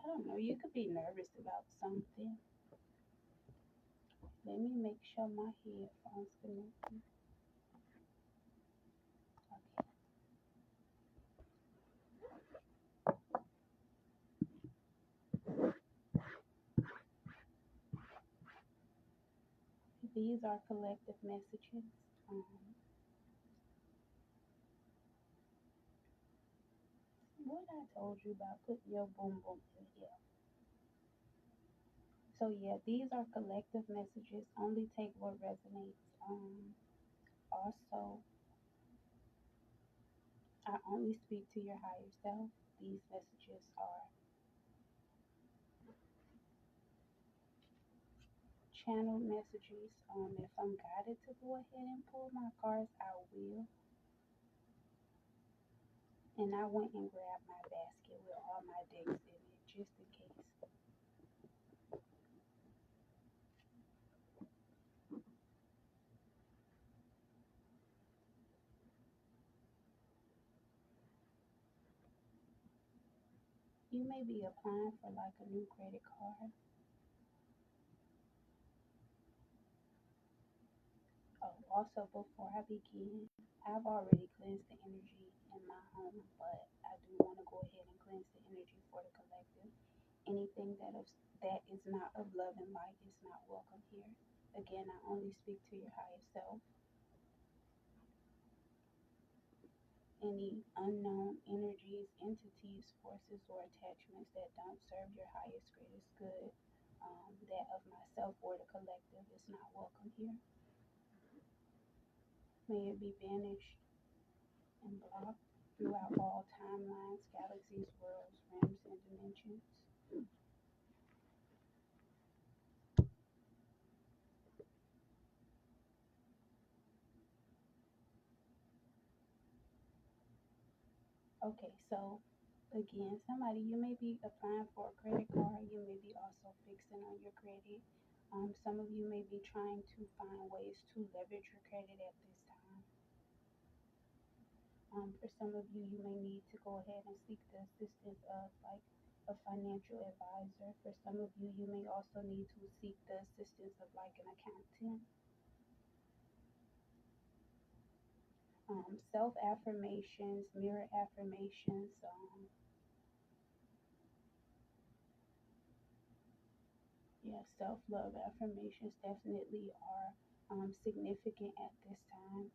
I don't know. You could be nervous about something. Let me make sure my headphones connected. Okay. These are collective messages. Um, what I told you about putting your boom boom in here. So yeah, these are collective messages. Only take what resonates. Also, I only speak to your higher self. These messages are channeled messages. If I'm guided to go ahead and pull my cards, I will. And I went and grabbed my basket with all my decks in it, just in case. You may be applying for like a new credit card. Oh, also before I begin, I've already cleansed the energy in my home, but I do want to go ahead and cleanse the energy for the collective. Anything that is not of love and light is not welcome here. Again, I only speak to your highest self. Any unknown energies, entities, forces, or attachments that don't serve your highest, greatest good, that of myself or the collective, is not welcome here. May it be banished and blocked throughout all timelines, galaxies, worlds, realms, and dimensions. Okay, so again, somebody, you may be applying for a credit card, you may be also fixing on your credit. Some of you may be trying to find ways to leverage your credit at this time. For some of you, you may need to go ahead and seek the assistance of like a financial advisor. For some of you, you may also need to seek the assistance of like an accountant. Self affirmations, mirror affirmations, yeah, self love affirmations definitely are significant at this time.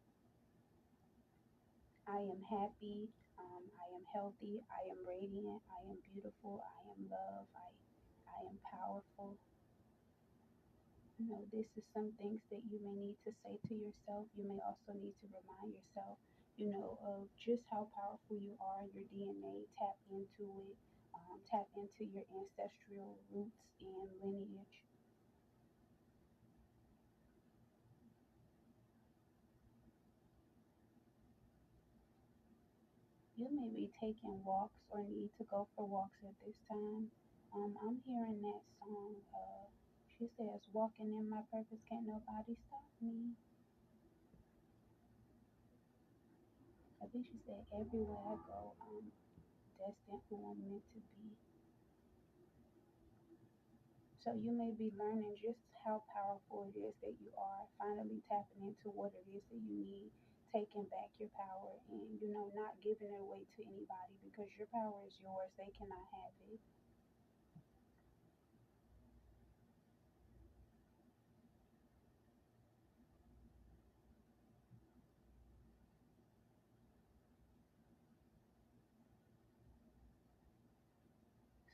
I am happy. I am healthy. I am radiant. I am beautiful. I am love. I am powerful. You know, this is some things that you may need to say to yourself. You may also need to remind yourself, you know, of just how powerful you are, your DNA. Tap into it. Tap into your ancestral roots and lineage. You may be taking walks or need to go for walks at this time. I'm hearing that song. She says, "Walking in my purpose, can't nobody stop me." I think she said, "Everywhere I go, I'm destined who I'm meant to be." So you may be learning just how powerful it is that you are, finally tapping into what it is that you need, taking back your power, and you know, not giving it away to anybody because your power is yours. They cannot have it.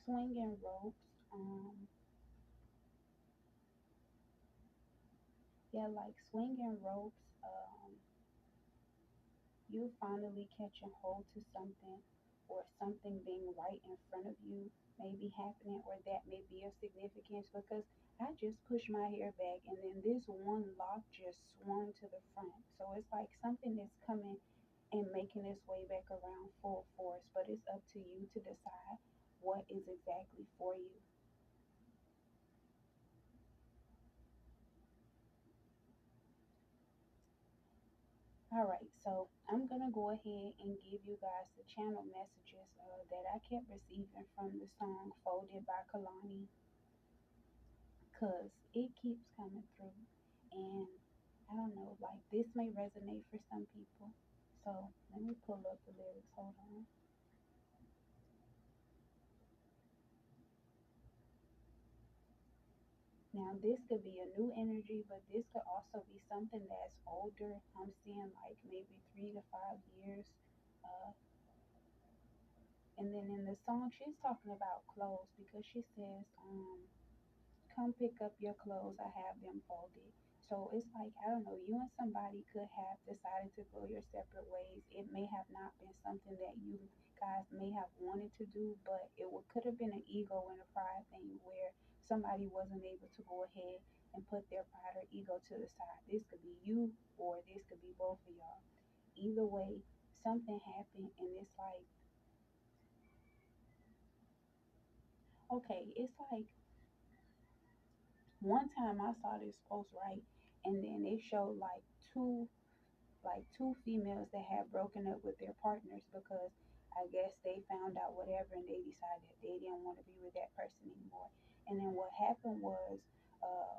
Swinging ropes, yeah, like swinging ropes. You finally catching hold to something, or something being right in front of you may be happening, or that may be of significance because I just pushed my hair back and then this one lock just swung to the front. So it's like something is coming and making its way back around full force, but it's up to you to decide what is exactly for you. All right, so I'm gonna go ahead and give you guys the channel messages that I kept receiving from the song Folded by Kalani, because it keeps coming through. And I don't know, like this may resonate for some people. So let me pull up the lyrics. Hold on. Now, this could be a new energy, but this could also be something that's older. I'm seeing like maybe 3 to 5 years. Uh, and then in the song, she's talking about clothes because she says, come pick up your clothes, I have them folded. So it's like, I don't know, you and somebody could have decided to go your separate ways. It may have not been something that you guys may have wanted to do, but could have been an ego and a pride thing where somebody wasn't able to go ahead and put their pride or ego to the side. This could be you or this could be both of y'all. Either way, something happened and it's like, okay, it's like one time I saw this post, right? And then it showed two females that had broken up with their partners because I guess they found out whatever and they decided they didn't want to be with that person anymore. And then what happened was, uh,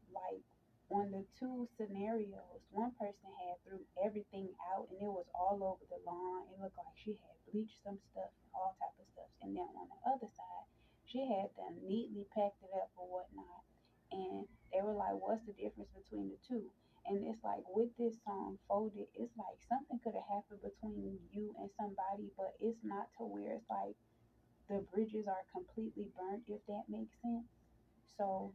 like on the two scenarios, one person had threw everything out and it was all over the lawn. It looked like she had bleached some stuff, all type of stuff. And then on the other side, she had them neatly packed it up or whatnot. And they were like, "What's the difference between the two?" And it's like with this song folded, it's like something could have happened between you and somebody, but it's not to where it's like the bridges are completely burnt, if that makes sense. So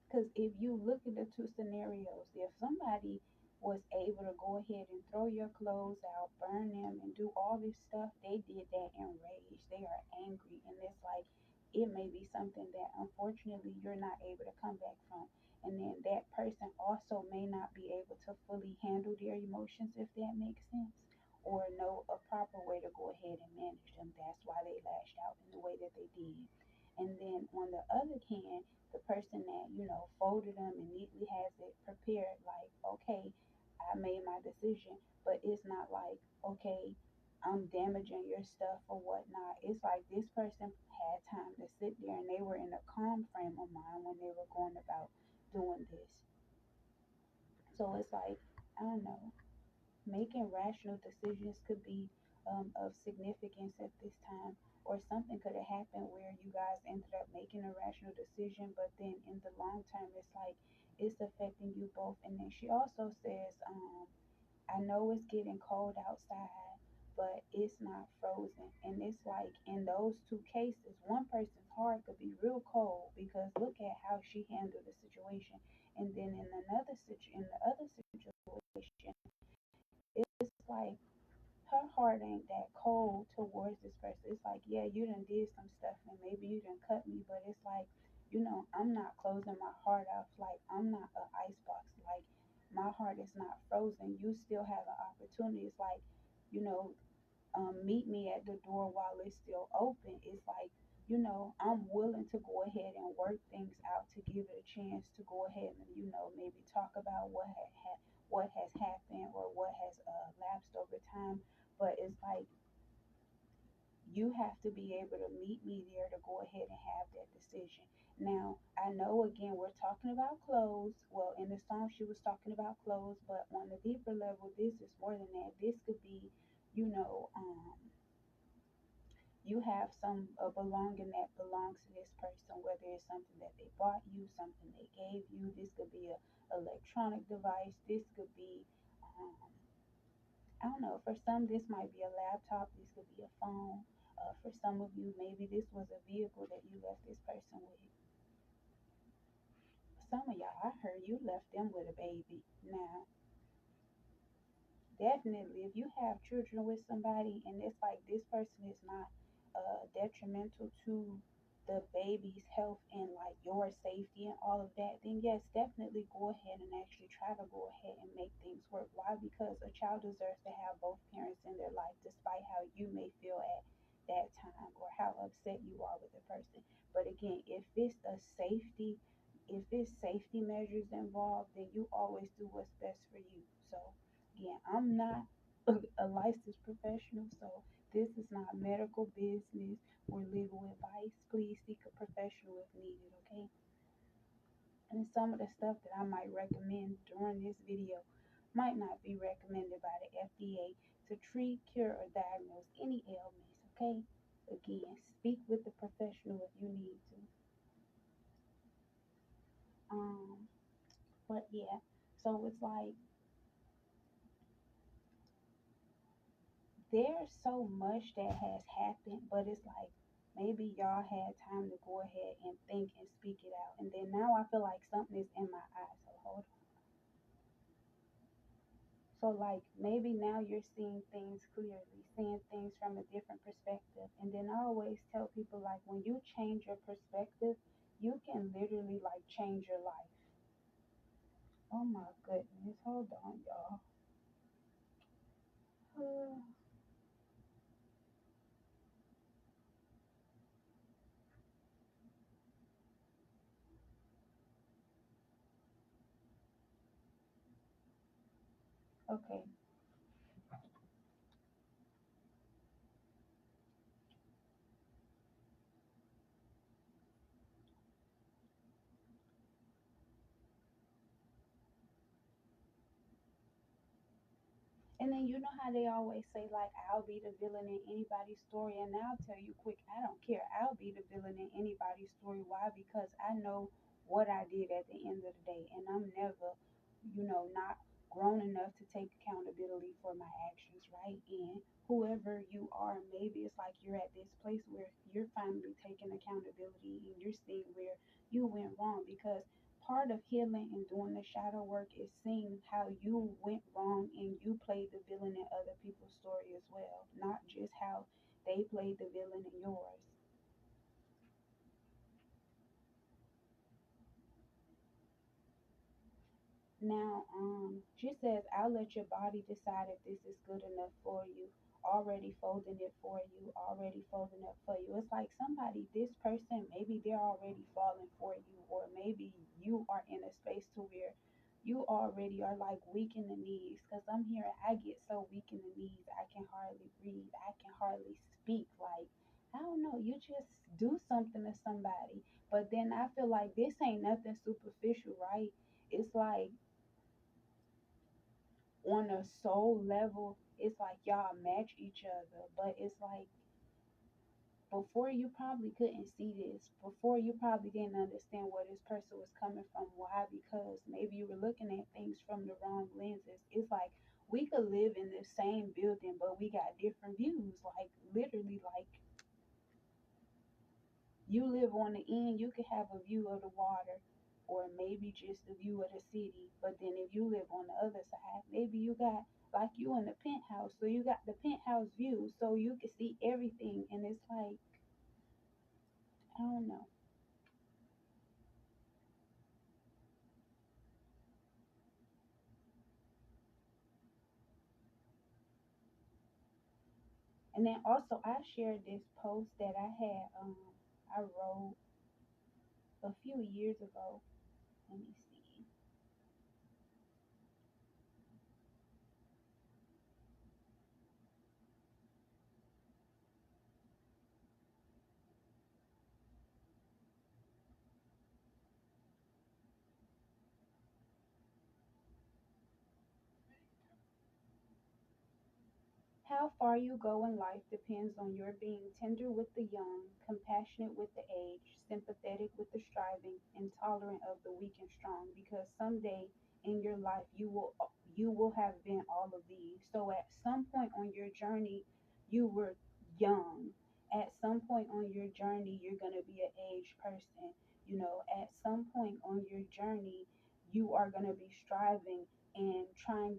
because if you look at the two scenarios, if somebody was able to go ahead and throw your clothes out, burn them, and do all this stuff, they did that in rage. They are angry. And it's like, it may be something that unfortunately you're not able to come back from. And then that person also may not be able to fully handle their emotions, if that makes sense, or know a proper way to go ahead and manage them. That's why they lashed out in the way that they did. And then on the other hand, the person that, folded them and neatly has it prepared, like, okay, I made my decision, but it's not like, okay, I'm damaging your stuff or whatnot. It's like this person had time to sit there and they were in a calm frame of mind when they were going about doing this. So it's like, I don't know, making rational decisions could be of significance at this time, or something could have happened where you guys ended up making a rational decision, but then in the long term, it's like it's affecting you both. And then she also says, I know it's getting cold outside, but it's not frozen. And it's like in those two cases, one person's heart could be real cold because look at how she handled the situation. And then in the other situation, it's like her heart ain't that cold towards this person. It's like, yeah, you done did some stuff and maybe you done cut me, but it's like, I'm not closing my heart off. Like, I'm not an icebox. Like, my heart is not frozen. You still have an opportunity. It's like, you know, meet me at the door while it's still open. It's like, I'm willing to go ahead and work things out to give it a chance to go ahead and, maybe talk about what has happened or what has lapsed over time. But it's like you have to be able to meet me there to go ahead and have that decision. Now, I know again we're talking about clothes. Well, in the song she was talking about clothes, but on the deeper level, this is more than that. This could be, you know, you have some belonging that belongs to this person, whether it's something that they bought you, something they gave you. This could be a electronic device. This could be, um, I don't know. For some, this might be a laptop. This could be a phone. For some of you, maybe this was a vehicle that you left this person with. Some of y'all, I heard you left them with a baby. Now, definitely, if you have children with somebody and it's like this person is not detrimental to the baby's health and like your safety and all of that, then yes, definitely go ahead and actually try to go ahead and make things work. Why? Because a child deserves to have both parents in their life, despite how you may feel at that time or how upset you are with the person. But again, if it's a safety if it's safety measures involved, then you always do what's best for you. So again, I'm not a licensed professional, so this is not medical business or legal advice. Please seek a professional if needed, okay? And some of the stuff that I might recommend during this video might not be recommended by the FDA to treat, cure, or diagnose any ailments, okay? Again, speak with the professional if you need to. Um, but yeah, so it's like there's so much that has happened, but it's like maybe y'all had time to go ahead and think and speak it out. And then now I feel like something is in my eye. So hold on. So like maybe now you're seeing things clearly, seeing things from a different perspective. And then I always tell people like when you change your perspective, you can literally like change your life. Oh my goodness. Hold on, y'all. Okay. And then you know how they always say like I'll be the villain in anybody's story, and I'll tell you quick, I don't care. I'll be the villain in anybody's story. Why? Because I know what I did at the end of the day, and I'm never, not grown enough to take accountability for my actions, right? And whoever you are, maybe it's like you're at this place where you're finally taking accountability and you're seeing where you went wrong because part of healing and doing the shadow work is seeing how you went wrong and you played the villain in other people's story as well, not just how they played the villain in yours. Now, she says, I'll let your body decide if this is good enough for you. Already folding it for you, already folding up for you. It's like somebody, this person, maybe they're already falling for you, or maybe you are in a space to where you already are like weak in the knees. Because I'm hearing, I get so weak in the knees, I can hardly breathe, I can hardly speak. Like, I don't know, you just do something to somebody. But then I feel like this ain't nothing superficial, right? It's like on a soul level, it's like y'all match each other. But it's like before you probably couldn't see this. Before you probably didn't understand where this person was coming from. Why? Because maybe you were looking at things from the wrong lenses. It's like we could live in the same building, but we got different views. Like literally, like you live on the end, you could have a view of the water or maybe just a view of the city. But then if you live on the other side, maybe you got like you in the penthouse, so you got the penthouse view, so you can see everything. And it's like, I don't know. And then also, I shared this post that I wrote a few years ago. Let me see. How far you go in life depends on your being tender with the young, compassionate with the aged, sympathetic with the striving, and tolerant of the weak and strong. Because someday in your life you will have been all of these. So at some point on your journey, you were young. At some point on your journey, you're gonna be an aged person. At some point on your journey, you are gonna be striving and trying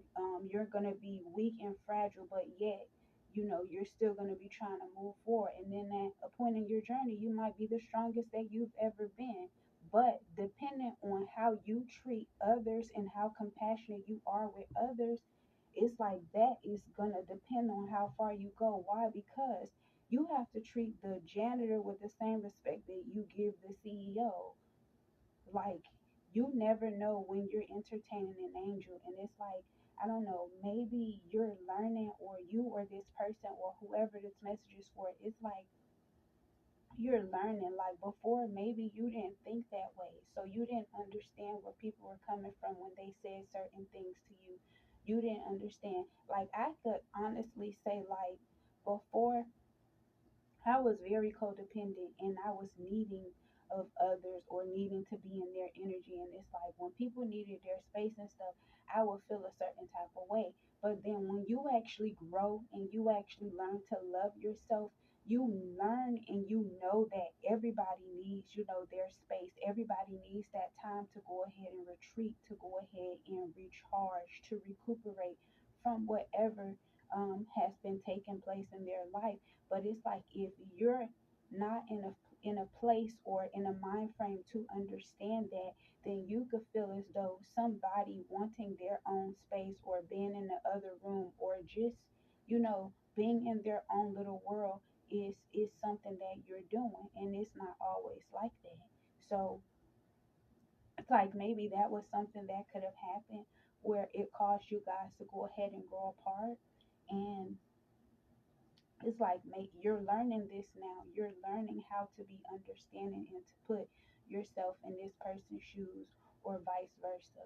you're going to be weak and fragile, but yet you're still going to be trying to move forward. And then at a point in your journey you might be the strongest that you've ever been, but depending on how you treat others and how compassionate you are with others, it's like that is going to depend on how far you go. Why? Because you have to treat the janitor with the same respect that you give the CEO. Like you never know when you're entertaining an angel. And it's like, I don't know, maybe you're learning, or you or this person or whoever this message is for, it's like you're learning. Like before, maybe you didn't think that way. So you didn't understand where people were coming from when they said certain things to you. You didn't understand. Like I could honestly say, like, before I was very codependent and I was needing of others or needing to be in their energy. And it's like when people needed their space and stuff, I would feel a certain type of way. But then when you actually grow and you actually learn to love yourself, you learn and you know that everybody needs, their space. Everybody needs that time to go ahead and retreat, to go ahead and recharge, to recuperate from whatever has been taking place in their life. But it's like if you're not in a place or in a mind frame to understand that, then you could feel as though somebody wanting their own space or being in the other room or just, being in their own little world is something that you're doing, and it's not always like that. So it's like maybe that was something that could have happened where it caused you guys to go ahead and grow apart. And it's like you're learning this now. You're learning how to be understanding and to put yourself in this person's shoes or vice versa.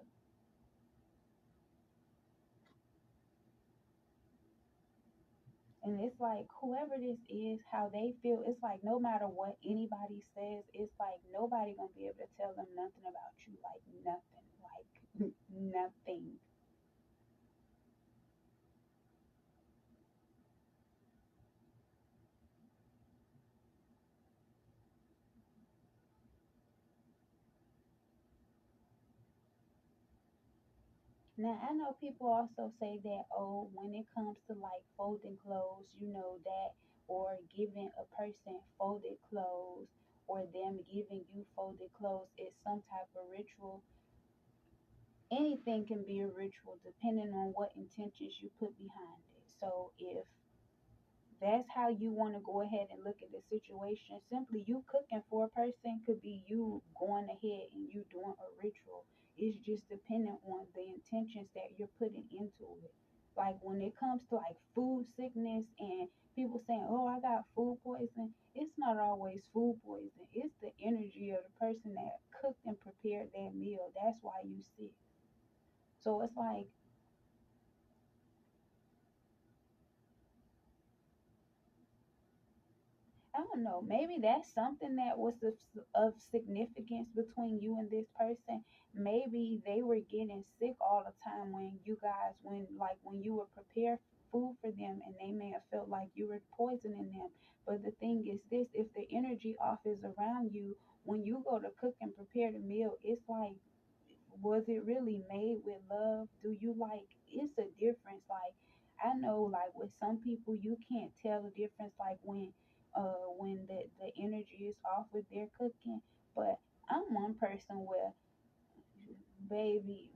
And it's like whoever this is, how they feel, it's like no matter what anybody says, it's like nobody gonna be able to tell them nothing about you, like nothing, like nothing. Now, I know people also say that, oh, when it comes to like folding clothes, that, or giving a person folded clothes, or them giving you folded clothes is some type of ritual. Anything can be a ritual depending on what intentions you put behind it. So, if that's how you want to go ahead and look at the situation. Simply, you cooking for a person could be you going ahead and you doing a ritual. It's just dependent on the intentions that you're putting into it. Like when it comes to like food sickness and people saying, "Oh, I got food poison," it's not always food poison. It's the energy of the person that cooked and prepared that meal. That's why you sick. So it's like, I don't know. Maybe that's something that was of significance between you and this person. Maybe they were getting sick all the time when you were prepared food for them, and they may have felt like you were poisoning them. But the thing is this: if the energy off is around you, when you go to cook and prepare the meal, it's like, was it really made with love? Do you like, it's a difference. Like I know like with some people you can't tell the difference, like when the energy is off with their cooking. But I'm one person where, baby,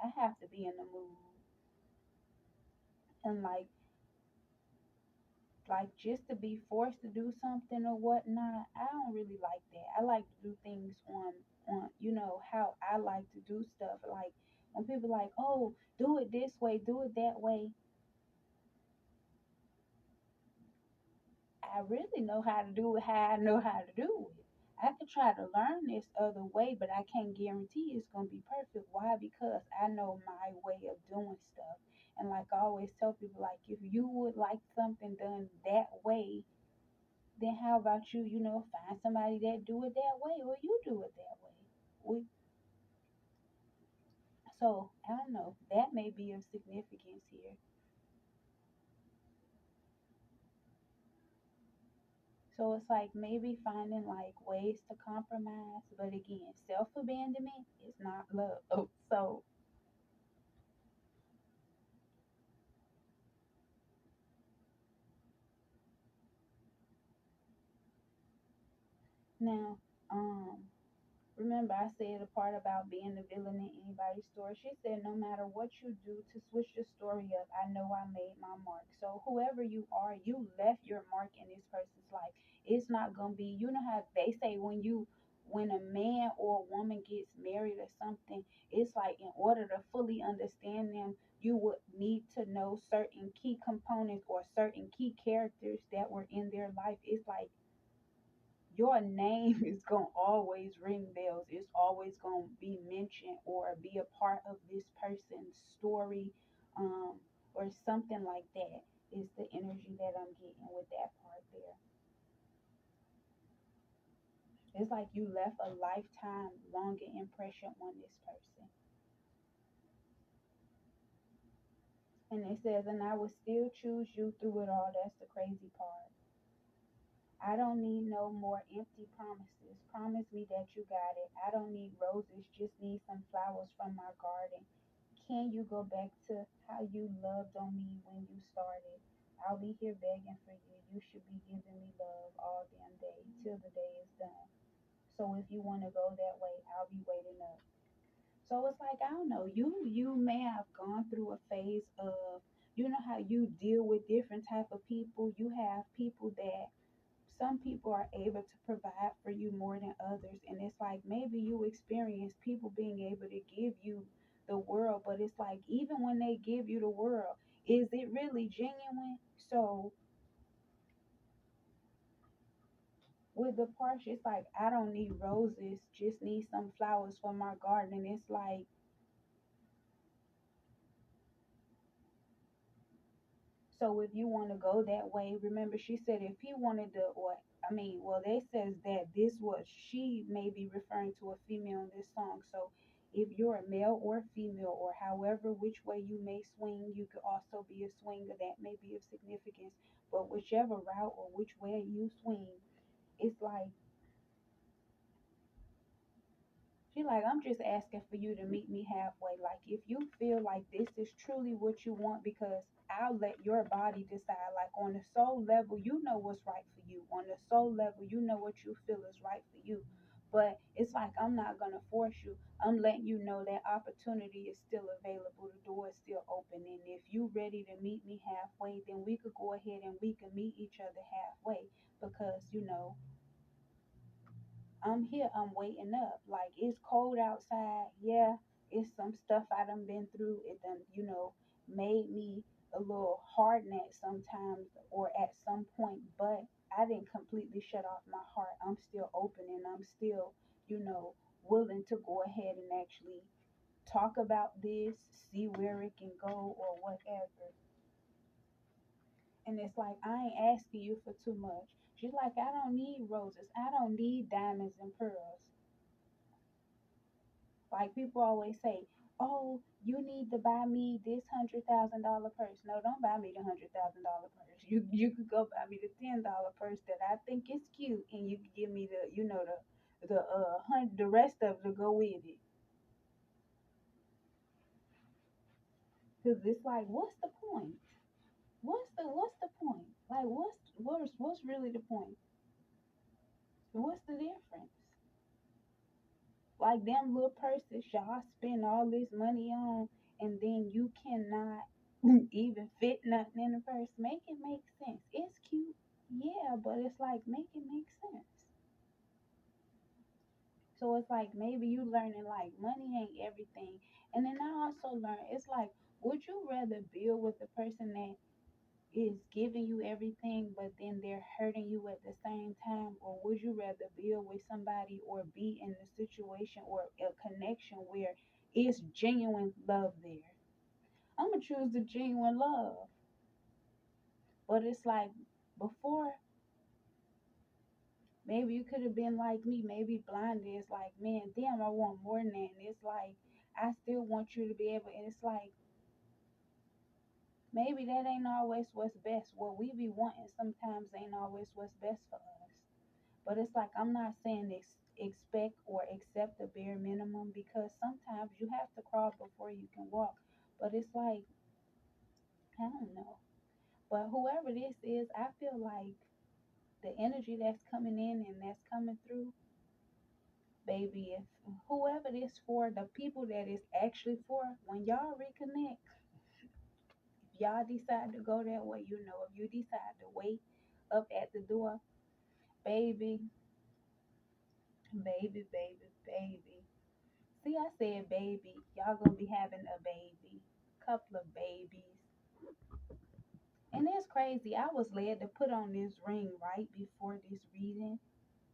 I have to be in the mood. And like just to be forced to do something or whatnot, I don't really like that. I like to do things on how I like to do stuff. Like when people like, oh, do it this way, do it that way, I really know how to do it how I know how to do it. I could try to learn this other way, but I can't guarantee it's gonna be perfect. Why? Because I know my way of doing stuff. And like I always tell people, like if you would like something done that way, then how about you find somebody that do it that way, or you do it that way. We So I don't know. That may be of significance here. So it's like maybe finding like ways to compromise, but again, self abandonment is not love. Oh, so now, remember I said the part about being the villain in anybody's story. She said no matter what you do to switch the story up, I know I made my mark. So whoever you are, you left your mark in this person's life. It's not gonna be, you know how they say when you when a man or a woman gets married or something, it's like in order to fully understand them, you would need to know certain key components or certain key characters that were in their life. It's like your name is going to always ring bells. It's always going to be mentioned or be a part of this person's story, um, or something like that. Is the energy that I'm getting with that part there. It's like you left a lifetime longing impression on this person. And it says, and I will still choose you through it all. That's the crazy part. I don't need no more empty promises. Promise me that you got it. I don't need roses, just need some flowers from my garden. Can you go back to how you loved on me when you started? I'll be here begging for you. You should be giving me love all damn day till the day is done. So if you want to go that way, I'll be waiting up. So it's like, I don't know, you may have gone through a phase of, you know how you deal with different type of people. You have people that, some people are able to provide for you more than others, and it's like maybe you experience people being able to give you the world, but it's like even when they give you the world, is it really genuine? So with the Porsche, it's like, I don't need roses, just need some flowers for my garden. And it's like, so if you want to go that way, remember she said if he wanted to, or I mean, well, they says that this was, she may be referring to a female in this song. So if you're a male or female, or however which way you may swing, you could also be a swinger. That may be of significance. But whichever route or which way you swing, it's like, she like, I'm just asking for you to meet me halfway. Like if you feel like this is truly what you want, because I'll let your body decide. Like on the soul level, you know what's right for you. On the soul level, you know what you feel is right for you. But it's like I'm not gonna force you. I'm letting you know that opportunity is still available. The door is still open. And if you ready to meet me halfway, then we could go ahead and we can meet each other halfway. Because, I'm here, I'm waiting up. Like it's cold outside. Yeah, it's some stuff I done been through. It done, made me a little hardened at sometimes or at some point, but I didn't completely shut off my heart. I'm still open and I'm still, you know, willing to go ahead and actually talk about this, see where it can go or whatever. And it's like, I ain't asking you for too much. She's like, I don't need roses. I don't need diamonds and pearls. Like people always say, "Oh, you need to buy me this $100,000 purse." No, don't buy me the $100,000 purse. You could go buy me the $10 purse that I think is cute, and you could give me the rest of it to go with it. Cause it's like, what's the point? What's the point? Like, what's really the point? What's the difference? Like them little purses y'all spend all this money on, and then you cannot even fit nothing in the purse. Make it make sense. It's cute, yeah, but it's like, make it make sense. So it's like maybe you learning like money ain't everything. And then I also learned, it's like, would you rather build with the person that is giving you everything, but then they're hurting you at the same time? Or would you rather build with somebody or be in a situation or a connection where it's genuine love there? I'm gonna choose the genuine love. But it's like, before, maybe you could have been like me, maybe blind is like, man, damn, I want more than that. And it's like, I still want you to be able, and it's like, maybe that ain't always what's best. What we be wanting sometimes ain't always what's best for us. But it's like, I'm not saying expect or accept the bare minimum, because sometimes you have to crawl before you can walk. But it's like, I don't know. But whoever this is, I feel like the energy that's coming in and that's coming through, baby, if whoever this for, the people that is actually for, when y'all reconnect, if y'all decide to go that way, if you decide to wait up at the door, baby, Baby, baby, baby. See, I said baby. Y'all gonna be having a baby. Couple of babies. And it's crazy. I was led to put on this ring right before this reading.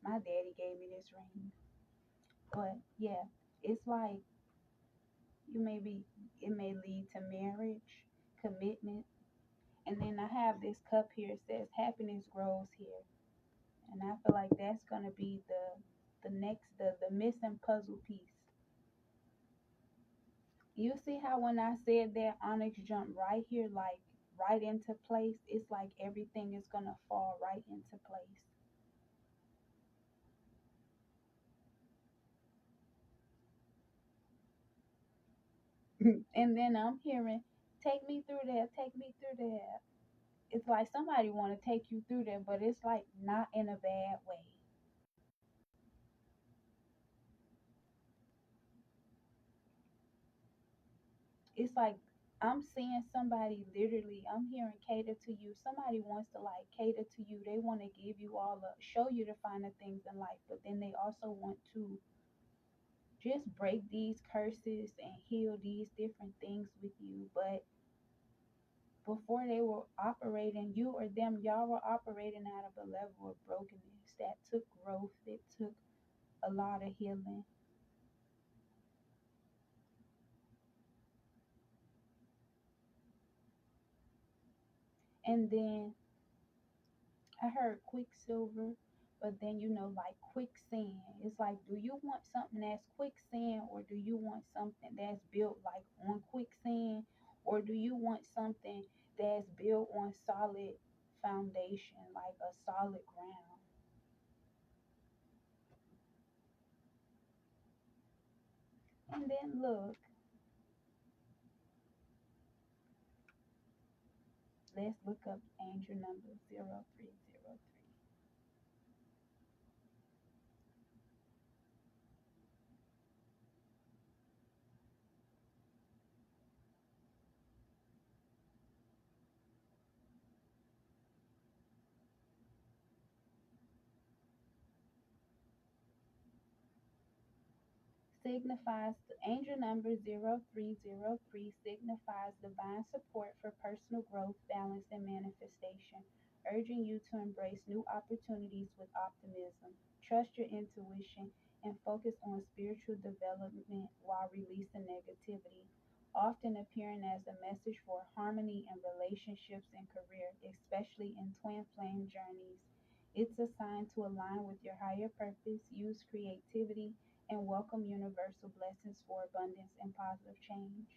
My daddy gave me this ring. But yeah, it's like you may be, it may lead to marriage, commitment. And then I have this cup here. It says happiness grows here. And I feel like that's gonna be the next the missing puzzle piece. You see how when I said that Onyx jumped right here, like right into place, it's like everything is gonna fall right into place. And then I'm hearing, take me through that, take me through that. It's like somebody want to take you through that, but it's like not in a bad way. It's like I'm seeing somebody literally, I'm hearing cater to you. Somebody wants to like cater to you. They want to give you all the, show you the finer things in life, but then they also want to just break these curses and heal these different things with you. But before they were operating, you or them, y'all were operating out of a level of brokenness that took growth, it took a lot of healing. And then I heard quicksilver, but then like quicksand. It's like, do you want something that's quicksand, or do you want something that's built like on quicksand, or do you want something that's built on solid foundation, like a solid ground? And then look, let's look up angel number 0303. Signifies angel number 0303 signifies divine support for personal growth, balance, and manifestation, urging you to embrace new opportunities with optimism. Trust your intuition and focus on spiritual development while releasing negativity, often appearing as a message for harmony in relationships and career, especially in twin flame journeys. It's a sign to align with your higher purpose, use creativity, and welcome universal blessings for abundance and positive change.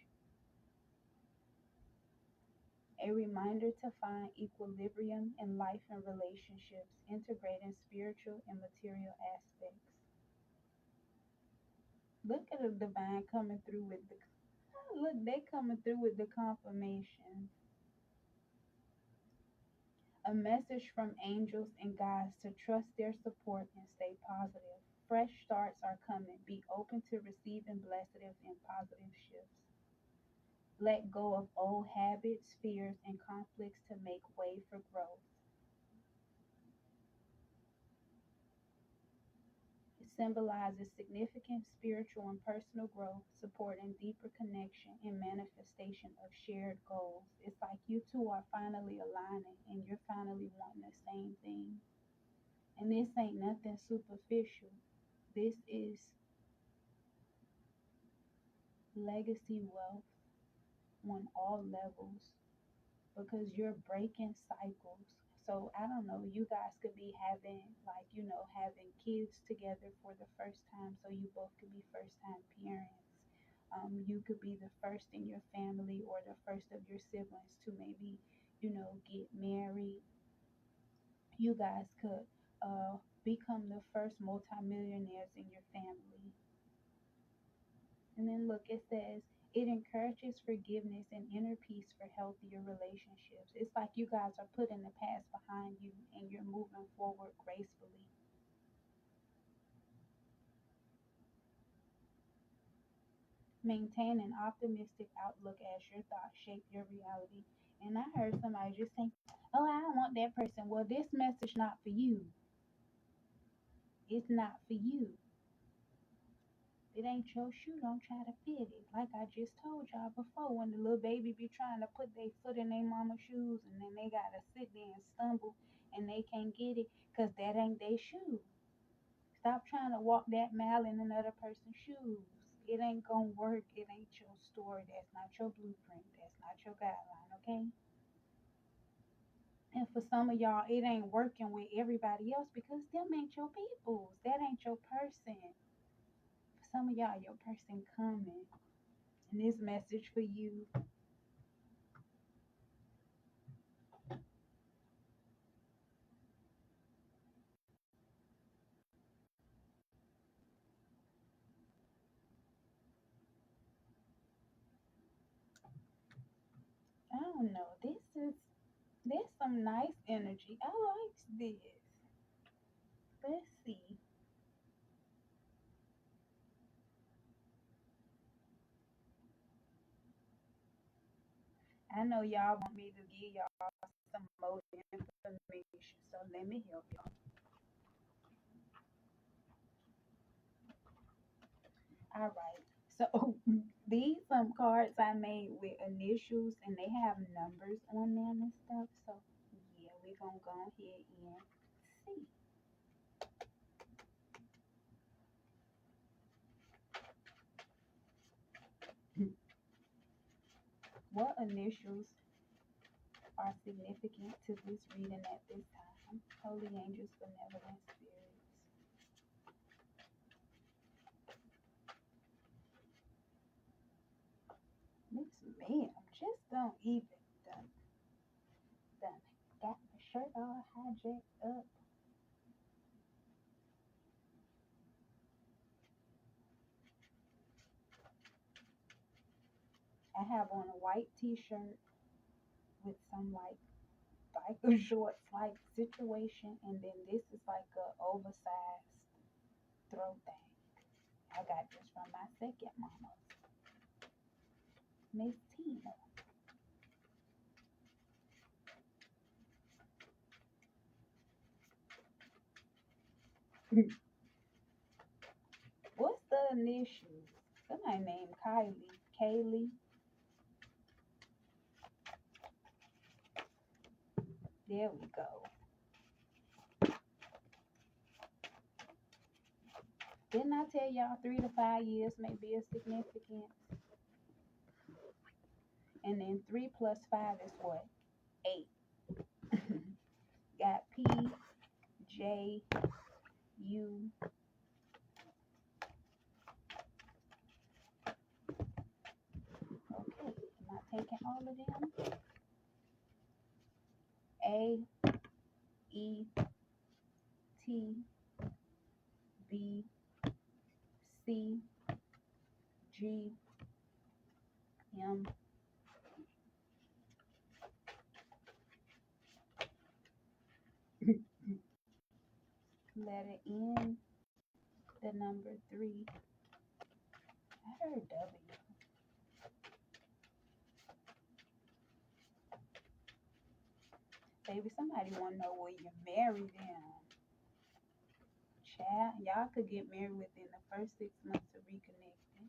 A reminder to find equilibrium in life and relationships, integrating spiritual and material aspects. Look at the divine coming through with the look, they coming through with the confirmation. A message from angels and guides to trust their support and stay positive. Fresh starts are coming. Be open to receiving blessings and positive shifts. Let go of old habits, fears, and conflicts to make way for growth. It symbolizes significant spiritual and personal growth, supporting deeper connection and manifestation of shared goals. It's like you two are finally aligning and you're finally wanting the same thing. And this ain't nothing superficial. This is legacy wealth on all levels, because you're breaking cycles. So I don't know, you guys could be having like, having kids together for the first time. So you both could be first time parents. You could be the first in your family or the first of your siblings to maybe, get married. You guys could become the first multimillionaires in your family. And then look, it says it encourages forgiveness and inner peace for healthier relationships. It's like you guys are putting the past behind you and you're moving forward gracefully. Maintain an optimistic outlook as your thoughts shape your reality. And I heard somebody just say, "Oh, I don't want that person." Well, this message not for you. It's not for you. If it ain't your shoe, don't try to fit it. Like I just told y'all before, when the little baby be trying to put their foot in their mama's shoes and then they gotta sit there and stumble and they can't get it because that ain't their shoe. Stop trying to walk that mile in another person's shoes. It ain't gonna work. It ain't your story. That's not your blueprint. That's not your guideline, okay? And for some of y'all, it ain't working with everybody else because them ain't your peoples. That ain't your person. For some of y'all, your person coming. And this message for you. I don't know. This some nice energy. I like this. Let's see. I know y'all want me to give y'all some more information, so let me help y'all. All right. So these some cards I made with initials and they have numbers on them and stuff. So yeah, we're gonna go ahead and see what initials are significant to this reading at this time. Holy angels, benevolent spirits. Miss Ma'am, just don't even done, done got my shirt all hijacked up. I have on a white t-shirt with some like biker shorts like situation, and then this is like a oversized throw thing. I got this from my second mama, Miss Tina. What's the initials? Somebody named Kylie. Kaylee. There we go. Didn't I tell y'all 3 to 5 years may be a significance? And then 3 plus 5 is what? 8. Got P, J, U. Okay, am I taking all of them? A, E, T, B, C, G, M. Letter N, the number 3. I heard W. Baby, somebody want to know where you married them. Child, y'all could get married within the first 6 months of reconnecting.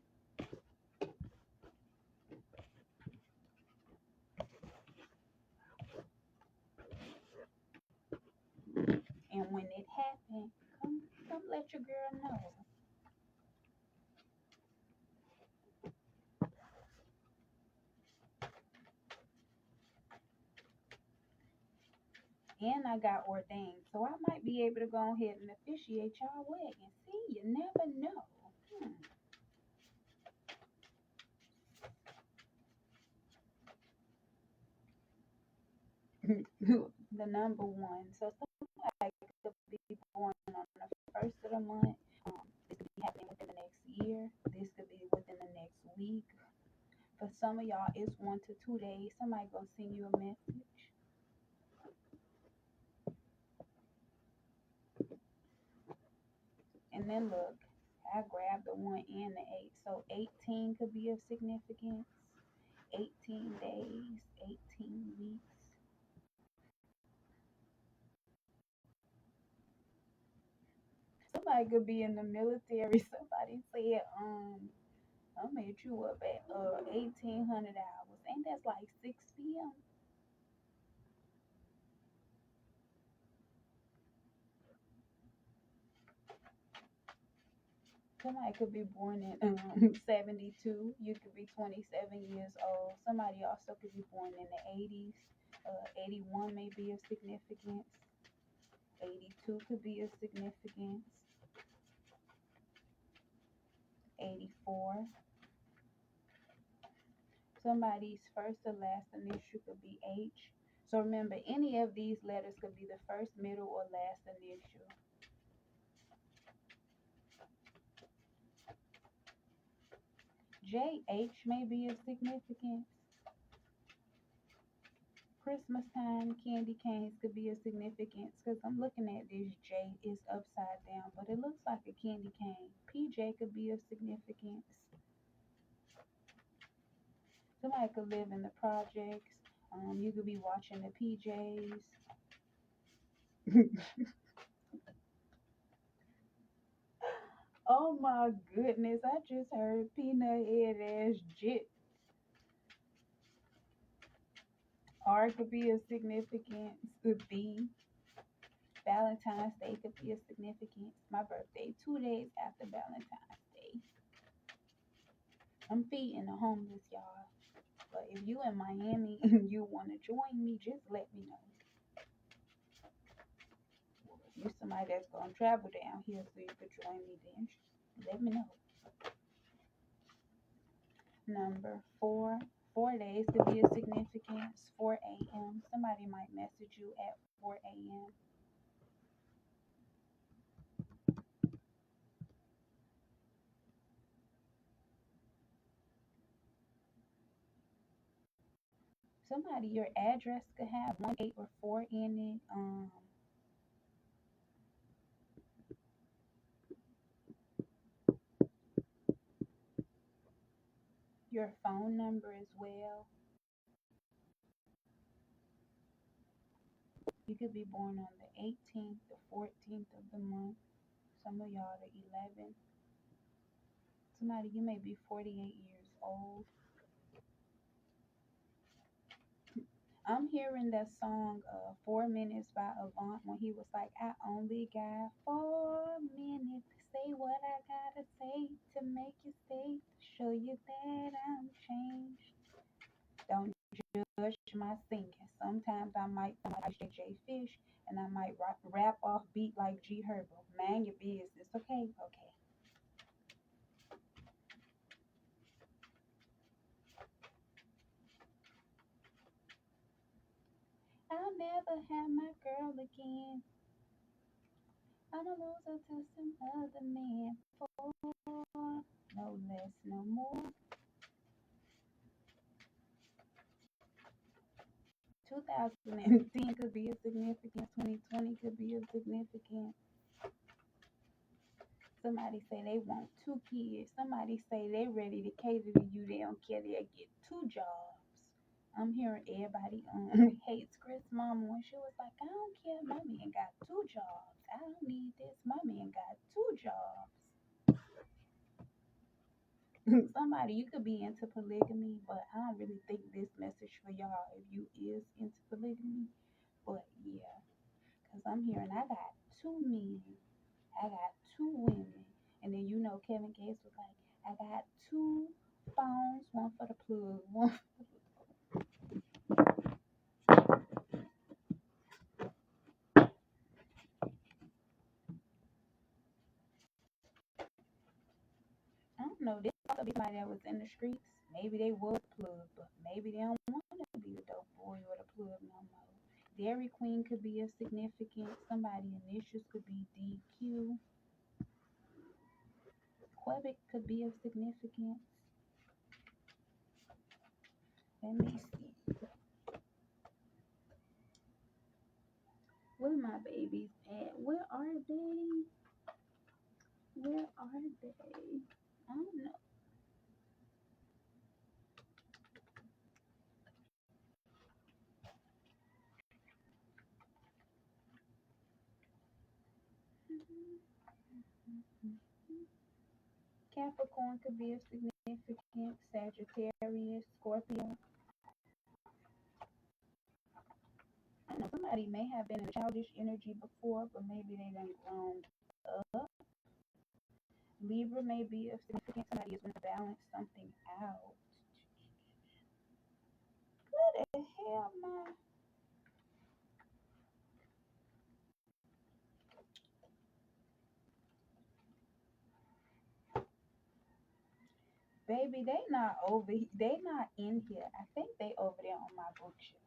And when it happened, come let your girl know. And I got ordained, so I might be able to go ahead and officiate y'all wedding. See, you never know. The number 1. So somebody could be born on the first of the month. This could be happening within the next year. This could be within the next week. For some of y'all, it's 1 to 2 days. Somebody gonna send you a message. And then look, I grabbed the 1 and the 8. So 18 could be of significance. 18 days, 18 weeks. Somebody could be in the military. Somebody said, I'm at you up at 1800 hours. Ain't that like 6 p.m.? Somebody could be born in 72. You could be 27 years old. Somebody also could be born in the 80s. 81 may be of significance. 82 could be of significance. 84. Somebody's first or last initial could be H. So remember, any of these letters could be the first, middle, or last initial. JH may be of significance. Christmas time, candy canes could be of significance because I'm looking at this J is upside down, but it looks like a candy cane. PJ could be of significance. Somebody could live in the projects. You could be watching the PJs. Oh my goodness, I just heard peanut head ass jit. R could be of significance. B. Valentine's Day could be of significance. My birthday, 2 days after Valentine's Day. I'm feeding the homeless, y'all. But if you in Miami and you want to join me, just let me know. If you're somebody that's going to travel down here so you could join me, then let me know. Number 4. 4 days could be of significance. 4 a.m. Somebody might message you at 4 a.m. Somebody, your address could have 1, 8, or 4 in it. Your phone number as well. You could be born on the 18th, the 14th of the month. Some of y'all the 11th. Somebody, you may be 48 years old. I'm hearing that song 4 Minutes by Avant when he was like, I only got 4 minutes to say what I gotta say to make you stay, to show you that I'm changed. Don't judge my singing. Sometimes I might sound like J Fish and I might rap off beat like G Herbo. Mind your business. Okay? Okay. I'll never have my girl again. I'm a loser to some other man. No less, no more. 2010 could be a significant. 2020 could be a significant. Somebody say they want 2 kids. Somebody say they ready to cater to you. They don't care. They get 2 jobs. I'm hearing everybody hates Chris mama when she was like, I don't care. My man got 2 jobs. I don't need this. My man got 2 jobs. Somebody, you could be into polygamy, but I don't really think this message for y'all if you is into polygamy. But yeah, because I'm hearing I got 2 men, I got 2 women. And then Kevin Gates was like, I got 2 phones, one for the plug, one. I don't know. This could be somebody that was in the streets. Maybe they was plug, but maybe they don't want to be the dope boy or the plug no more. Dairy Queen could be a significant. Somebody initials could be DQ. Quebec could be of significance. Let me see. Where my babies at? Where are they? Where are they? I don't know. Capricorn could be a significant. Sagittarius, Scorpio. I know somebody may have been in a childish energy before, but maybe they done grown up. Libra may be a significant. Somebody is going to balance something out. What the hell, my baby? They not over. They not in here. I think they over there on my bookshelf,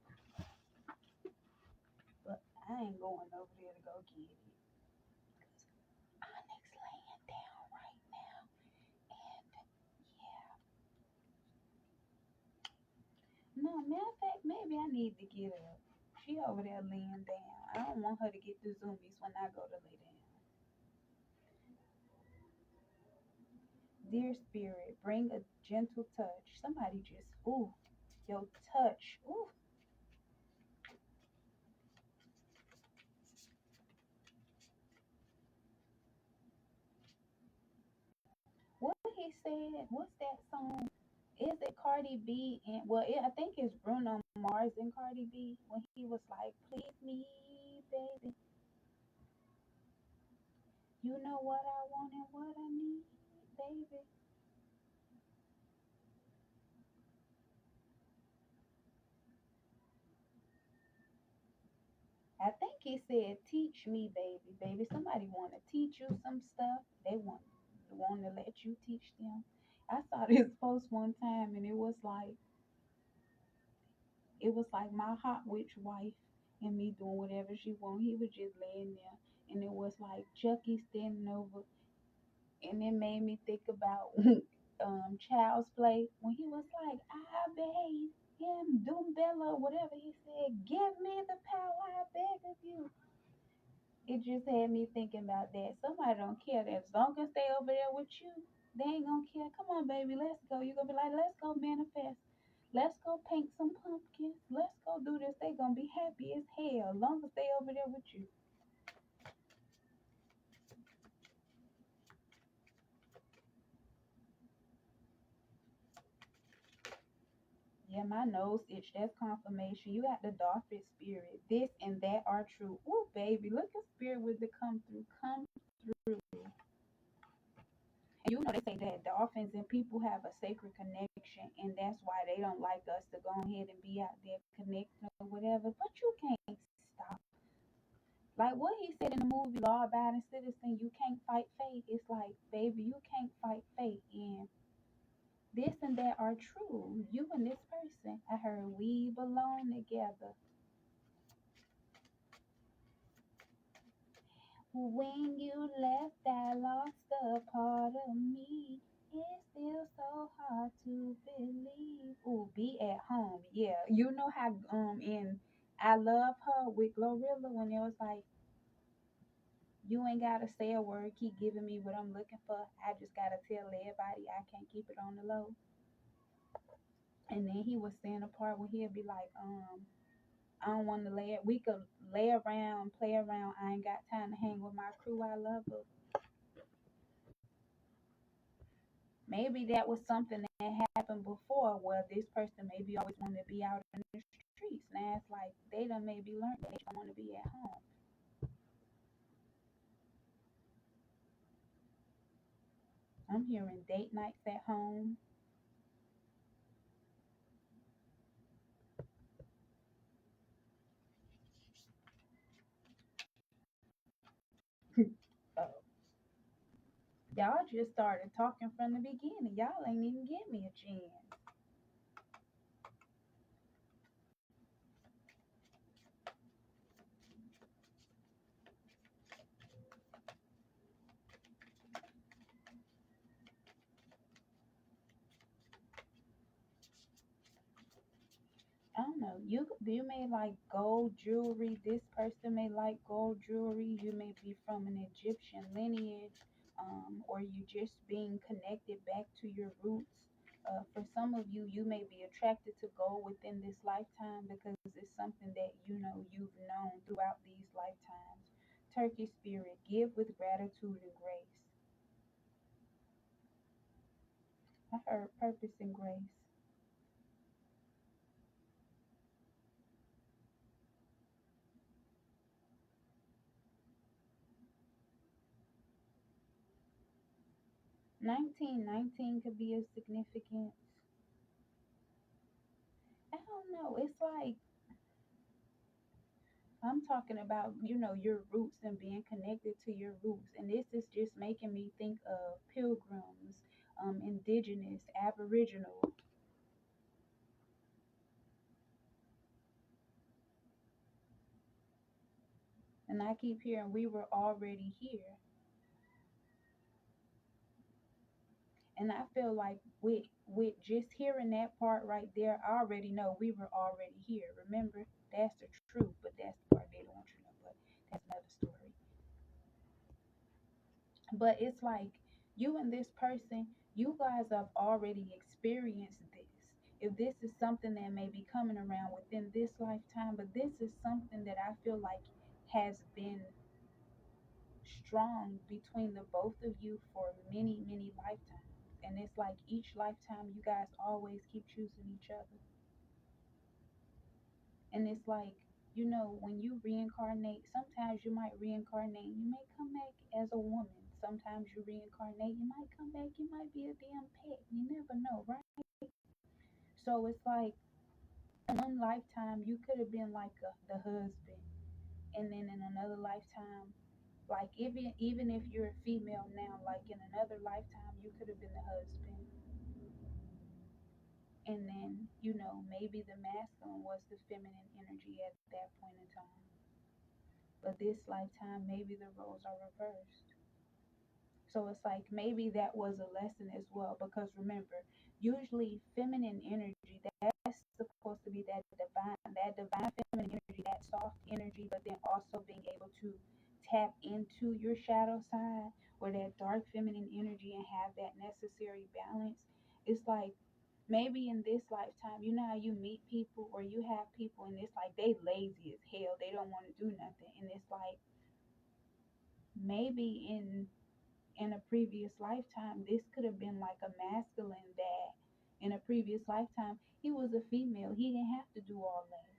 but I ain't going over there to go get it. Onyx laying down right now, and yeah. No, matter of fact, maybe I need to get up. She over there laying down. I don't want her to get the zoomies when I go to lay down. Dear Spirit, bring a gentle touch. Somebody just, ooh, your touch. Ooh, what he said, what's that song? Is it Cardi B? And well, I think it's Bruno Mars and Cardi B when he was like, please me, baby. You know what I want and what I need, baby. I think he said, "Teach me, baby, baby." Somebody want to teach you some stuff. They want to let you teach them. I saw this post one time, and it was like my hot witch wife and me doing whatever she want. He was just laying there, and it was like Chucky standing over, and it made me think about Child's Play when he was like, "I beg him, Doombella, whatever he said, give me the power, I beg of you." It just had me thinking about that. Somebody don't care that as long as they over there with you, they ain't gonna care. Come on, baby, let's go. You're gonna be like, let's go manifest. Let's go paint some pumpkins. Let's go do this. They gonna be happy as hell as long as they over there with you. Yeah, my nose itch. That's confirmation. You got the Dolphin spirit. This and that are true. Ooh, baby, look at spirit with the come through. Come through. You know they say that dolphins and people have a sacred connection, and that's why they don't like us to go ahead and be out there connecting or whatever. But you can't stop. Like what he said in the movie Law Abiding Citizen, you can't fight fate. It's like, baby, you can't fight fate, and this and that are true. You and this person, I heard we belong together. When you left, I lost a part of me. It's still so hard to believe. Ooh, be at home. Yeah, you know how in I love her with Glorilla when it was like you ain't gotta say a word, keep giving me what I'm looking for. I just gotta tell everybody I can't keep it on the low. And then he was saying a part where he'd be like, I don't want to lay it. We could lay around, play around. I ain't got time to hang with my crew. I love her. Maybe that was something that happened before where this person maybe always wanted to be out in the streets. Now it's like they done maybe learned that they don't want to be at home. I'm hearing date nights at home. Uh, y'all just started talking from the beginning. Y'all ain't even give me a chance. I don't know. You may like gold jewelry. This person may like gold jewelry. You may be from an Egyptian lineage, or you just being connected back to your roots. For some of you, you may be attracted to gold within this lifetime because it's something that you know you've known throughout these lifetimes turkey spirit, give with gratitude and grace. I heard purpose and grace. 1919 could be a significance. I don't know. It's like I'm talking about, your roots and being connected to your roots. And this is just making me think of pilgrims, indigenous, aboriginal. And I keep hearing we were already here. And I feel like with just hearing that part right there, I already know we were already here. Remember, that's the truth, but that's the part they don't want you to know. But that's another story. But it's like you and this person, you guys have already experienced this. If this is something that may be coming around within this lifetime, but this is something that I feel like has been strong between the both of you for many, many lifetimes. And it's like each lifetime you guys always keep choosing each other. And it's like, when you reincarnate, sometimes you might reincarnate, you may come back as a woman. Sometimes you reincarnate, you might come back, you might be a damn pet. You never know, right? So it's like in one lifetime you could have been like the husband, and then in another lifetime, like even if you're a female now, like in another lifetime you could have been the husband, and then maybe the masculine was the feminine energy at that point in time. But this lifetime, maybe the roles are reversed. So it's like maybe that was a lesson as well, because remember, usually feminine energy, that's supposed to be that divine feminine energy, that soft energy, but then also being able to tap into your shadow side or that dark feminine energy and have that necessary balance. It's like maybe in this lifetime, you know how you meet people or you have people and it's like they lazy as hell, they don't want to do nothing, and it's like maybe in a previous lifetime, this could have been like a masculine that in a previous lifetime, he was a female. He didn't have to do all that.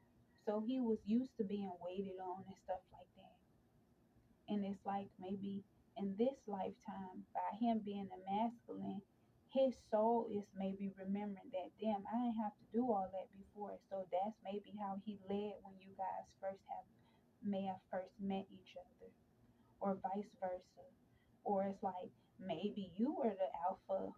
So he was used to being waited on and stuff like that. And it's like maybe in this lifetime, by him being a masculine, his soul is maybe remembering that, damn, I didn't have to do all that before. So that's maybe how he led when you guys may have first met each other, or vice versa. Or it's like maybe you were the alpha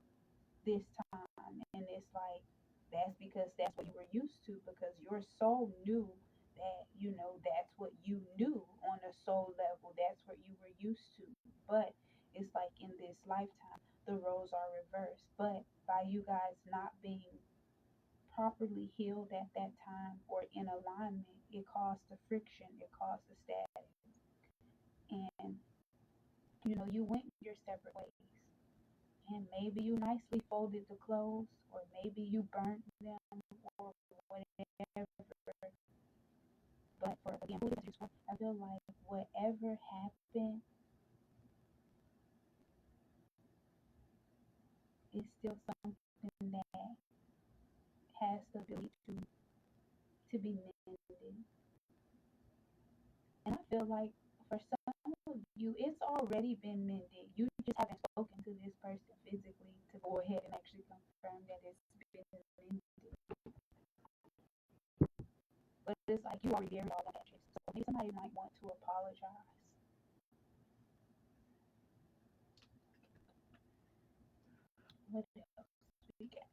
this time, and it's like that's because that's what you were used to, because your soul knew that, that's what you knew on a soul level, that's what you were used to. But it's like in this lifetime, the roles are reversed. But by you guys not being properly healed at that time or in alignment, it caused the friction, it caused the static. And you went your separate ways. And maybe you nicely folded the clothes, or maybe you burnt them, or whatever. But for again, I feel like whatever happened is still something that has the ability to be mended. And I feel like for some of you, it's already been mended. You just haven't spoken to this person physically to go ahead and actually confirm that it's been mended. But it's like you already buried all the hatches. So maybe somebody might want to apologize. What else we got?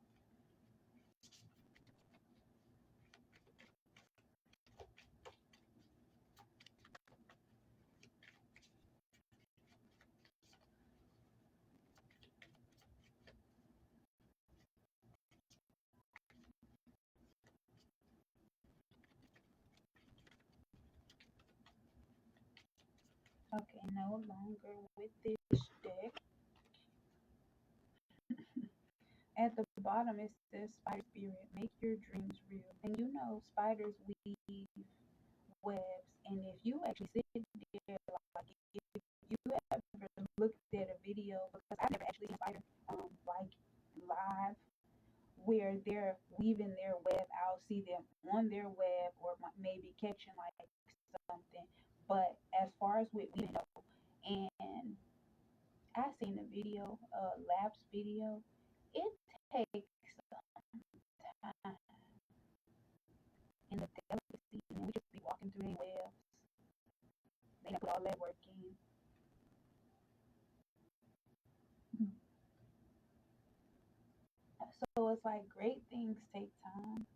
Okay, no longer with this deck. At the bottom it says spider spirit, make your dreams real. And spiders weave webs. And if you actually sit there like video because I've never actually seen a spider like live where they're weaving their web. I'll see them on their web or maybe catching like something. But as far as with weaving, no. And I seen a video, a lapse video. It takes time and the delicacy, and we just be walking through their webs. They don't put all that work in. So it's like great things take time.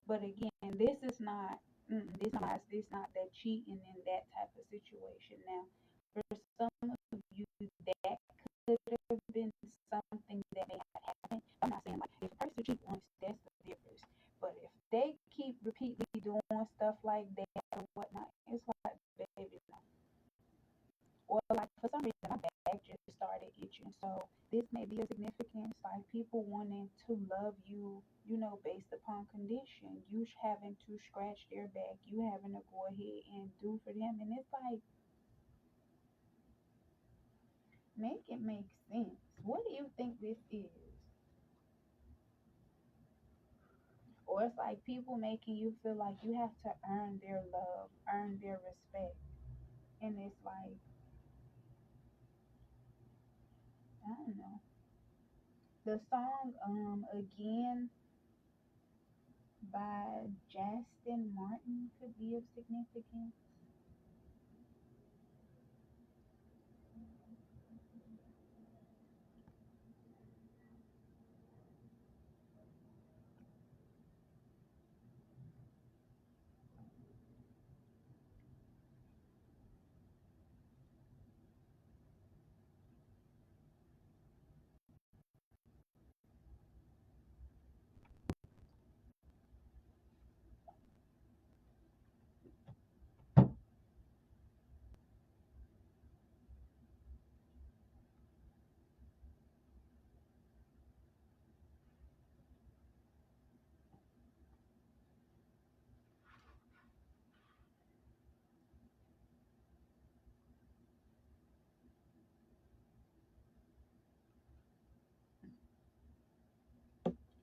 But again, this not that cheating in that type of situation. Now, for some of you, that could have been something that may have happened. I'm not saying like if a person cheats once, that's the difference. But if they keep repeatedly doing stuff like that or whatnot, it's like, baby, no. Or like for some reason my back just started itching. So this may be a significance, like people wanting to love you, based upon condition. You having to scratch their back, you having to go ahead and do for them, and it's like, make it make sense. What do you think this is? Or it's like people making you feel like you have to earn their love, earn their respect, and it's like, I don't know. The song again by Justin Martin could be of significance.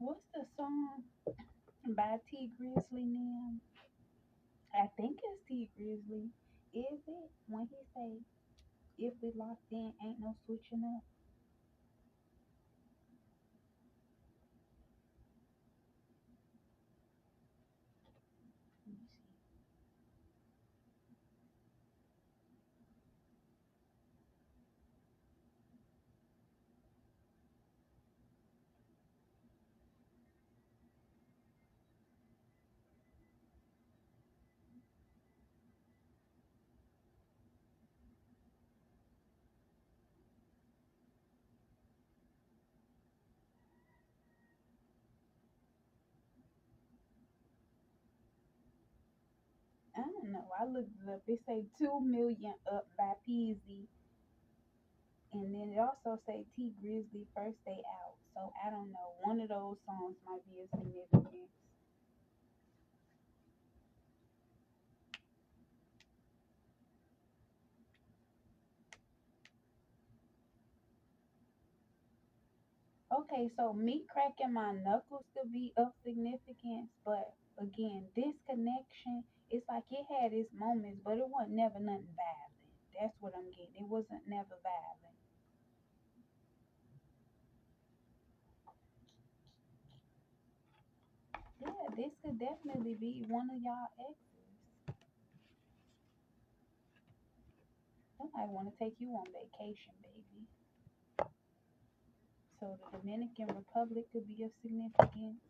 What's the song by T Grizzly now? I think it's T Grizzly. Is it when he say, "If we locked in, ain't no switching up"? Let me see. I don't know. I looked it up. It say 2 million up by Peasy, and then it also say T Grizzly first day out. So I don't know. One of those songs might be a significance. Okay, so me cracking my knuckles could be of significance, but again, this connection, it's like it had its moments, but it wasn't never nothing violent. That's what I'm getting. It wasn't never violent. Yeah, this could definitely be one of y'all exes. Somebody want to take you on vacation, baby. So the Dominican Republic could be of significance.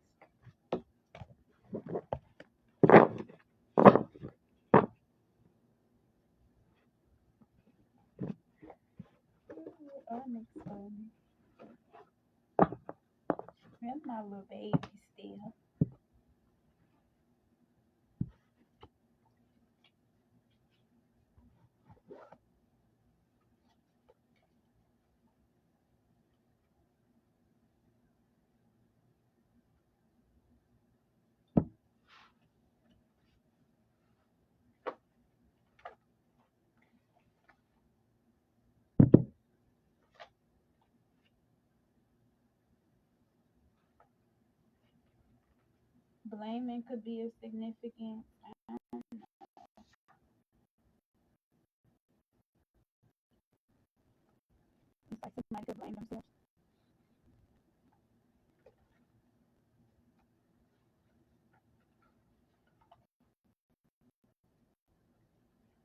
Ooh, unexplained. That's my little baby still. Blaming could be a significant. It's like somebody could blame themselves.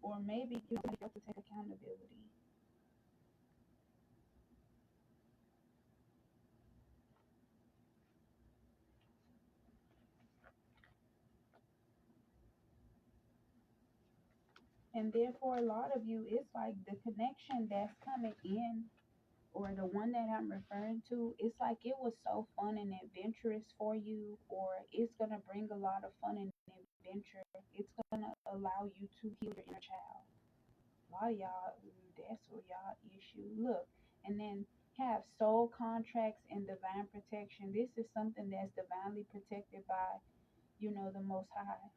Or maybe you somebody else to take accountability. And therefore, a lot of you, it's like the connection that's coming in, or the one that I'm referring to, it's like it was so fun and adventurous for you, or it's going to bring a lot of fun and adventure. It's going to allow you to heal your inner child. A lot of y'all, that's what y'all issue. Look, and then have soul contracts and divine protection. This is something that's divinely protected by, the Most High.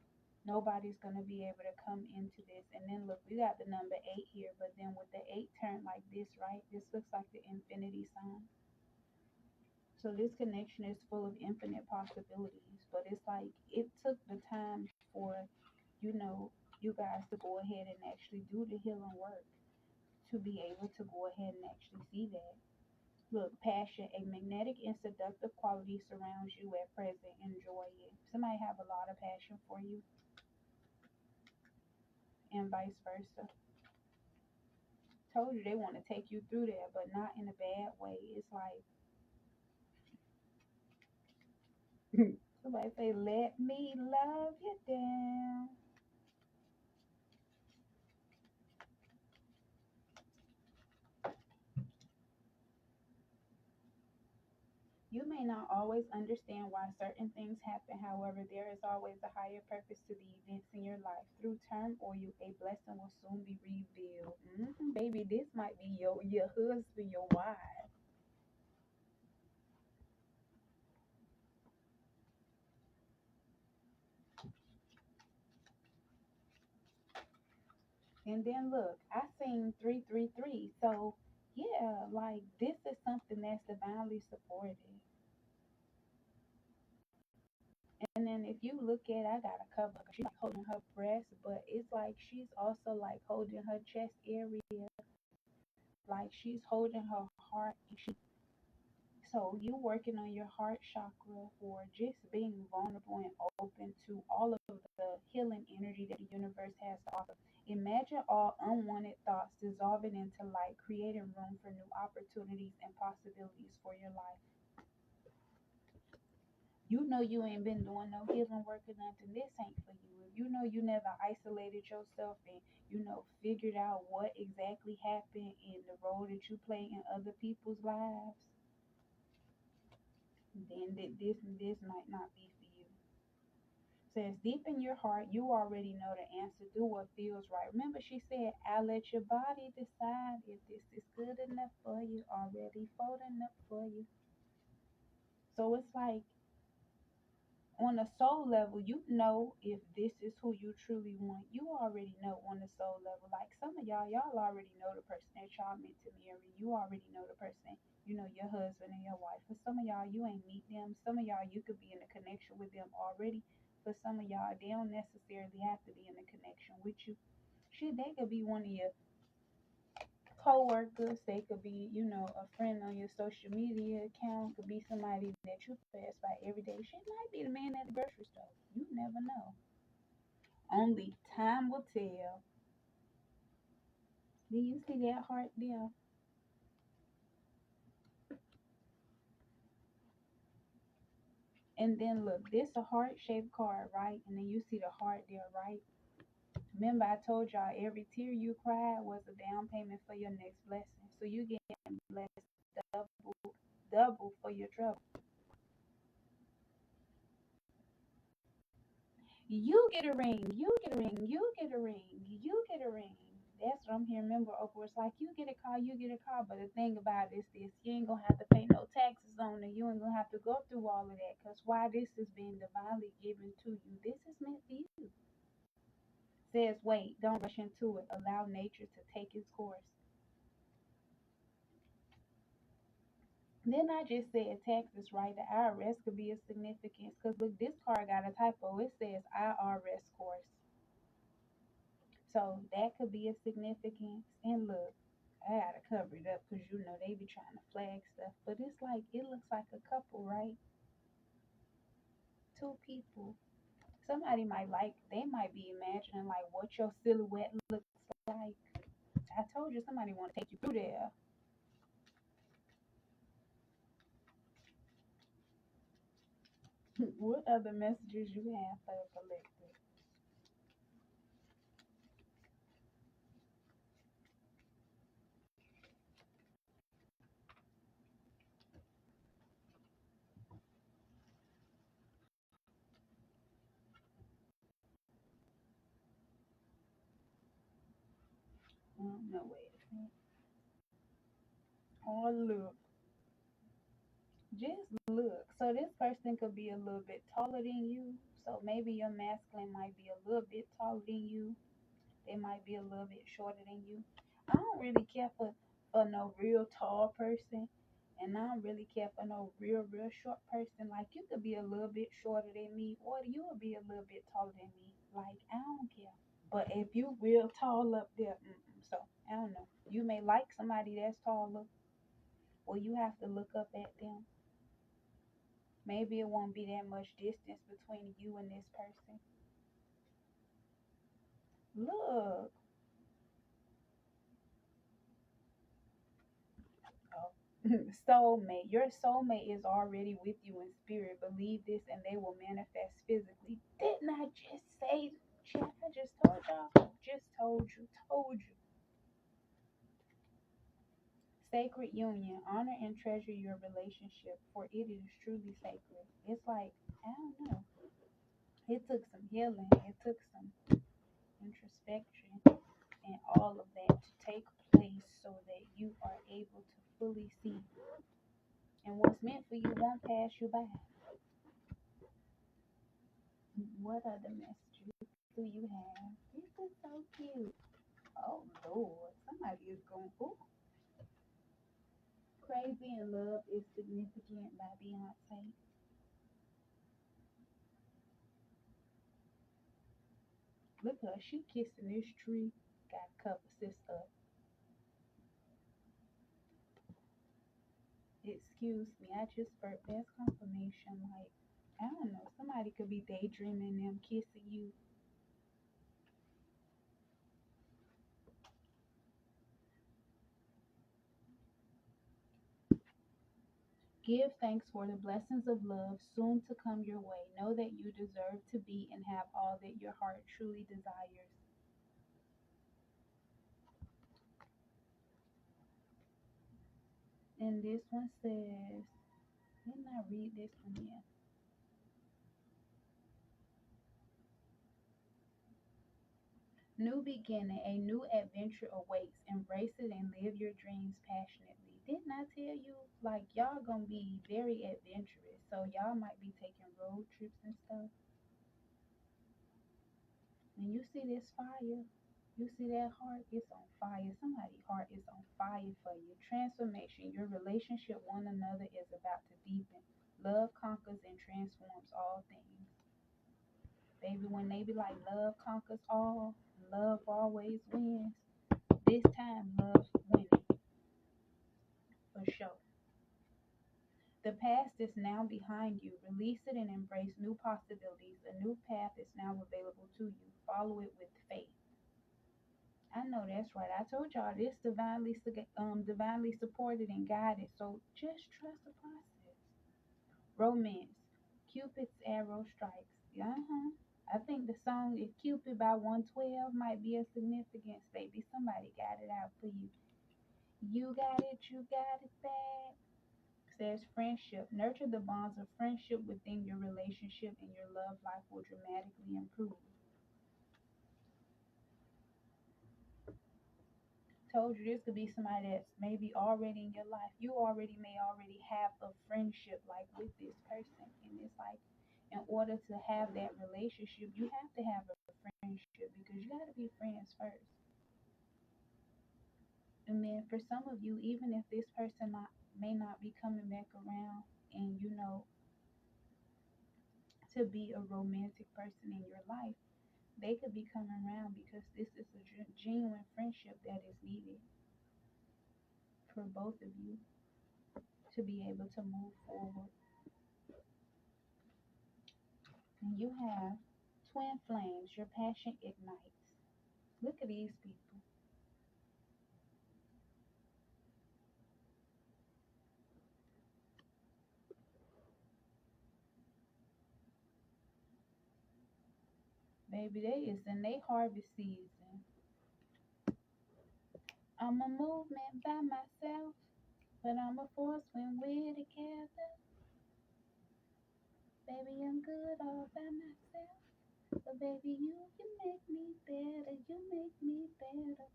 Nobody's going to be able to come into this. And then look, we got the number eight here, but then with the eight turned like this, right? This looks like the infinity sign. So this connection is full of infinite possibilities, but it's like it took the time for, you know, you guys to go ahead and actually do the healing work to be able to go ahead and actually see that. Look, passion, a magnetic and seductive quality surrounds you at present. Enjoy it. Somebody have a lot of passion for you, and vice versa. Told you they want to take you through there, but not in a bad way. It's like somebody say, "Let me love you down." You may not always understand why certain things happen. However, there is always a higher purpose to the events in your life. Through turn or you, a blessing will soon be revealed. Baby, this might be your husband, your wife. And then look, I seen 333. So yeah, like this is something that's divinely supported. And then if you look at, I got a cover. She's like holding her breast, but it's like she's also like holding her chest area, like she's holding her heart. So you working on your heart chakra, or just being vulnerable and open to all of the healing energy that the universe has to offer. Imagine all unwanted thoughts dissolving into light, creating room for new opportunities and possibilities for your life. You know you ain't been doing no healing work or nothing. This ain't for you. If you know you never isolated yourself and figured out what exactly happened in the role that you play in other people's lives, then this might not be for you. Says deep in your heart, you already know the answer. Do what feels right. Remember, she said, "I let your body decide if this is good enough for you. Already folding up for you." So it's like on a soul level, you know if this is who you truly want. You already know on the soul level. Like some of y'all already know the person that y'all meant to marry. You already know the person, your husband and your wife. For some of y'all, you ain't meet them. Some of y'all, you could be in a connection with them already. For some of y'all, they don't necessarily have to be in a connection with you. Shit, they could be one of your co-workers. They could be, a friend on your social media account. Could be somebody that you pass by every day. She might be the man at the grocery store. You never know. Only time will tell. Do you see that heart there? And then look, this a heart-shaped card, right? And then you see the heart there, right? Remember, I told y'all every tear you cried was a down payment for your next blessing. So you getting blessed double, double for your trouble. You get a ring, you get a ring, you get a ring, you get a ring. That's what I'm hearing. Remember, Oprah, it's like you get a car, you get a car. But the thing about it is this, you ain't gonna have to pay no taxes on it. You ain't gonna have to go through all of that. Cause why this is being divinely given to you. This is meant for you. Says wait, don't rush into it. Allow nature to take its course. Then I just said taxes, right? The IRS could be a significance because look, this card got a typo. It says IRS course. So that could be a significance. And look, I gotta cover it up because you know they be trying to flag stuff. But it's like, it looks like a couple, right? Two people. Somebody might like, they might be imagining like what your silhouette looks like. I told you somebody want to take you through there. What other messages you have for the collective? No, wait a minute. Oh, look. Just look. So this person could be a little bit taller than you. So maybe your masculine might be a little bit taller than you. They might be a little bit shorter than you. I don't really care for no real tall person. And I don't really care for no real short person. Like you could be a little bit shorter than me, or you would be a little bit taller than me. Like I don't care. But if you real tall up there, so I don't know. You may like somebody that's taller, or you have to look up at them. Maybe it won't be that much distance between you and this person. Look, oh. Soulmate. Your soulmate is already with you in spirit. Believe this, and they will manifest physically. Didn't I just say? Chat, I just told y'all. Just told you. Sacred union. Honor and treasure your relationship, for it is truly sacred. It's like, I don't know. It took some healing. It took some introspection and all of that to take place so that you are able to fully see. And what's meant for you won't pass you by. What other messages do you have? This is so cute. Oh Lord, somebody is going, ooh. Crazy in Love is Significant by Beyonce. Look at her, she kissing this tree. Got cover sis up. Excuse me, I just burped. That's confirmation. Like, I don't know, somebody could be daydreaming them kissing you. Give thanks for the blessings of love soon to come your way. Know that you deserve to be and have all that your heart truly desires. And this one says, didn't I read this one here? New beginning, a new adventure awaits. Embrace it and live your dreams passionately. Didn't I tell you? Like, y'all gonna be very adventurous. So, y'all might be taking road trips and stuff. And you see this fire? You see that heart? It's on fire. Somebody's heart is on fire for you. Transformation. Your relationship one another is about to deepen. Love conquers and transforms all things. Baby, when they be like love conquers all, love always wins. This time, love's winning for sure. The past is now behind you. Release it and embrace new possibilities. A new path is now available to you. Follow it with faith. I know that's right. I told y'all this divinely supported and guided. So just trust the process. Romance. Cupid's arrow strikes. Uh-huh. I think the song "If Cupid" by 112 might be a significance, baby. Somebody got it out for you. You got it bad. Says friendship. Nurture the bonds of friendship within your relationship, and your love life will dramatically improve. Told you this could be somebody that's maybe already in your life. You already may already have a friendship like with this person. And it's like, in order to have that relationship, you have to have a friendship because you got to be friends first. And then for some of you, even if this person may not be coming back around and to be a romantic person in your life, they could be coming around because this is a genuine friendship that is needed for both of you to be able to move forward. And you have twin flames, your passion ignites. Look at these people. Baby, they is in their harvest season. I'm a movement by myself, but I'm a force when we're together. Baby, I'm good all by myself. But baby, you make me better. You make me better.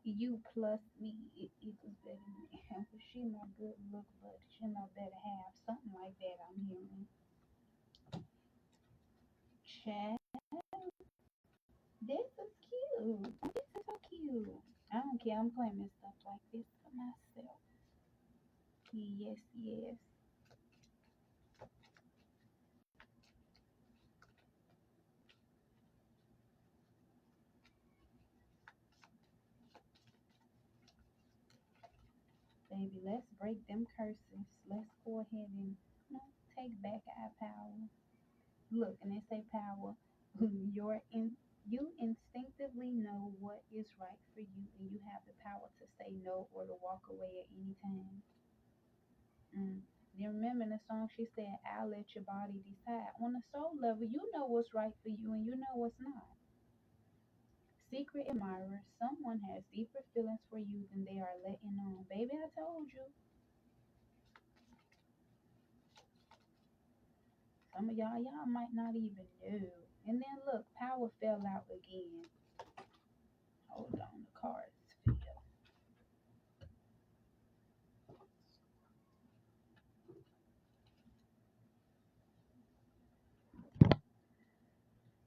You plus me equals better man. She my good look buddy. She my better half. Something like that I'm hearing. Chat. This is cute. This is so cute. I don't care. I'm claiming stuff like this for myself. Yes, yes. Baby, let's break them curses. Let's go ahead and take back our power. Look, and they say power. You instinctively know what is right for you, and you have the power to say no or to walk away at any time. Mm. Then remember in the song she said, "I'll let your body decide." On a soul level, you know what's right for you, and you know what's not. Secret admirer, someone has deeper feelings for you than they are letting on. Baby, I told you. Some of y'all might not even know. And then look, power fell out again. Hold on, the cards fell.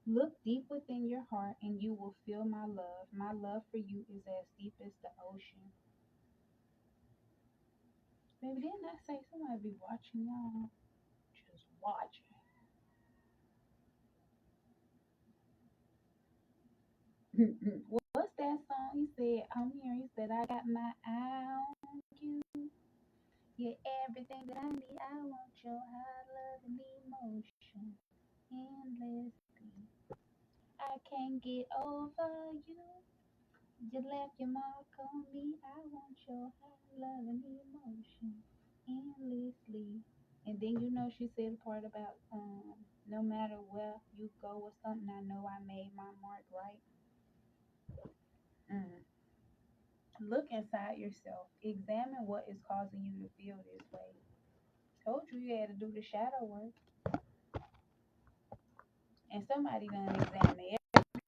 Look deep within your heart and you will feel my love. My love for you is as deep as the ocean. Baby, didn't I say somebody be watching y'all? Just watching. What's that song? He said, I'm here. He said, I got my eye on you. You're everything that I need. I want your high love and emotion endlessly. I can't get over you. You left your mark on me. I want your high love and emotion endlessly. And then she said the part about no matter where you go or something, I know I made my mark right. Mm. Look inside yourself. Examine what is causing you to feel this way. Told you you had to do the shadow work. And somebody done examined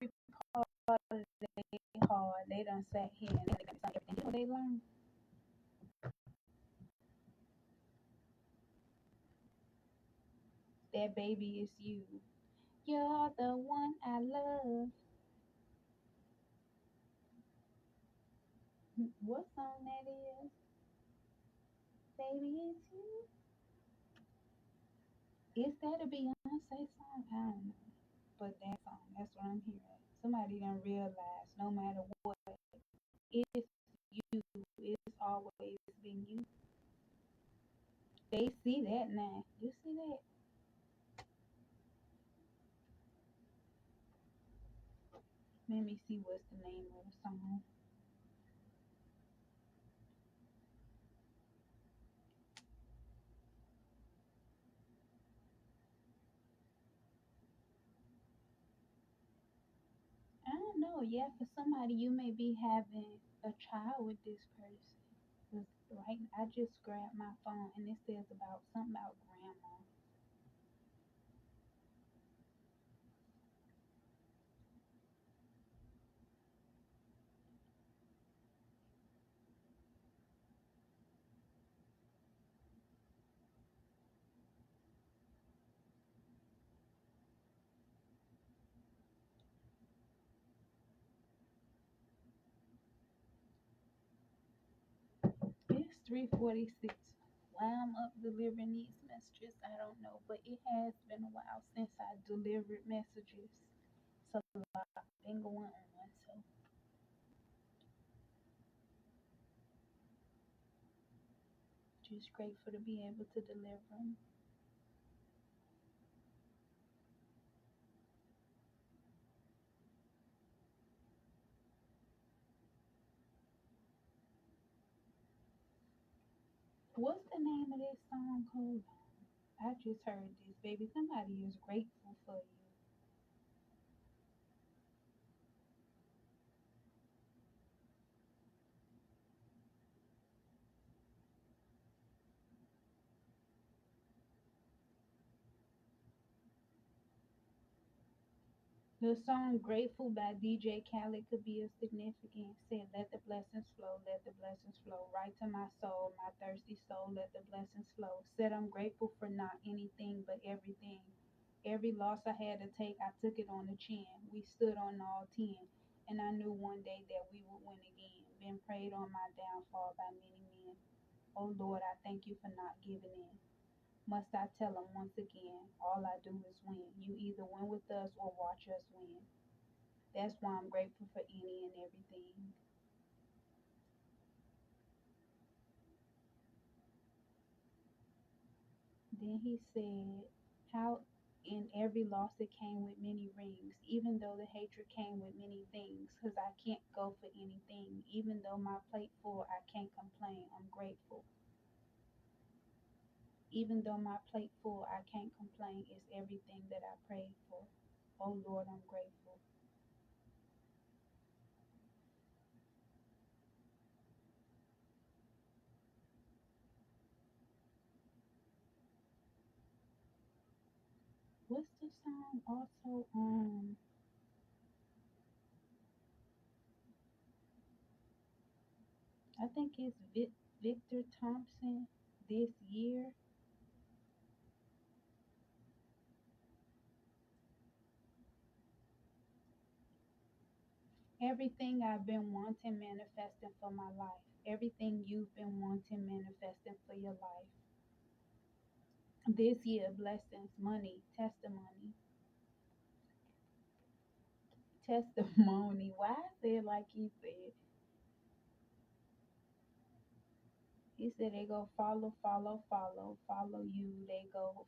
every part of their heart. They done sat here and they done everything. You know they learned? That baby is you. You're the one I love. What song that is? Baby, it's you. Is that a Beyonce song? I don't know. But that song, that's what I'm hearing. Somebody done realize no matter what, it's you. It's always been you. They see that now. You see that? Let me see what's the name of the song. I don't know. Yeah, for somebody, you may be having a child with this person. 'Cause right, I just grabbed my phone and it says about something about grandma. 3:46. Why I'm up delivering these messages, I don't know, but it has been a while since I delivered messages. So a lot been going on. So just grateful to be able to deliver them. What's the name of this song called? I just heard this, baby. Somebody is grateful for you. The song Grateful by DJ Khaled could be of significance. Said, let the blessings flow, let the blessings flow. Right to my soul, my thirsty soul, let the blessings flow. Said, I'm grateful for not anything but everything. Every loss I had to take, I took it on the chin. We stood on all 10, and I knew one day that we would win again. Been prayed on my downfall by many men. Oh Lord, I thank you for not giving in. Must I tell them once again, all I do is win. You either win with us or watch us win. That's why I'm grateful for any and everything. Then he said, how in every loss it came with many rings, even though the hatred came with many things, because I can't go for anything. Even though my plate full, I can't complain. I'm grateful. Even though my plate full, I can't complain. It's everything that I prayed for. Oh Lord, I'm grateful. What's the song also? I think it's Victor Thompson. This year, everything I've been wanting manifesting for my life. Everything you've been wanting manifesting for your life. This year, blessings, money, testimony, testimony. Why I said like he said? He said they go follow, follow, follow, follow you. They go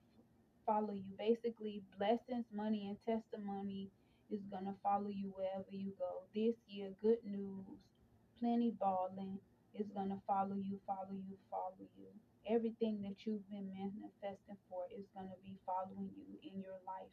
follow you. Basically, blessings, money, and testimony is gonna follow you wherever you go. This year, good news, plenty balling is gonna follow you, follow you, follow you. Everything that you've been manifesting for is gonna be following you in your life.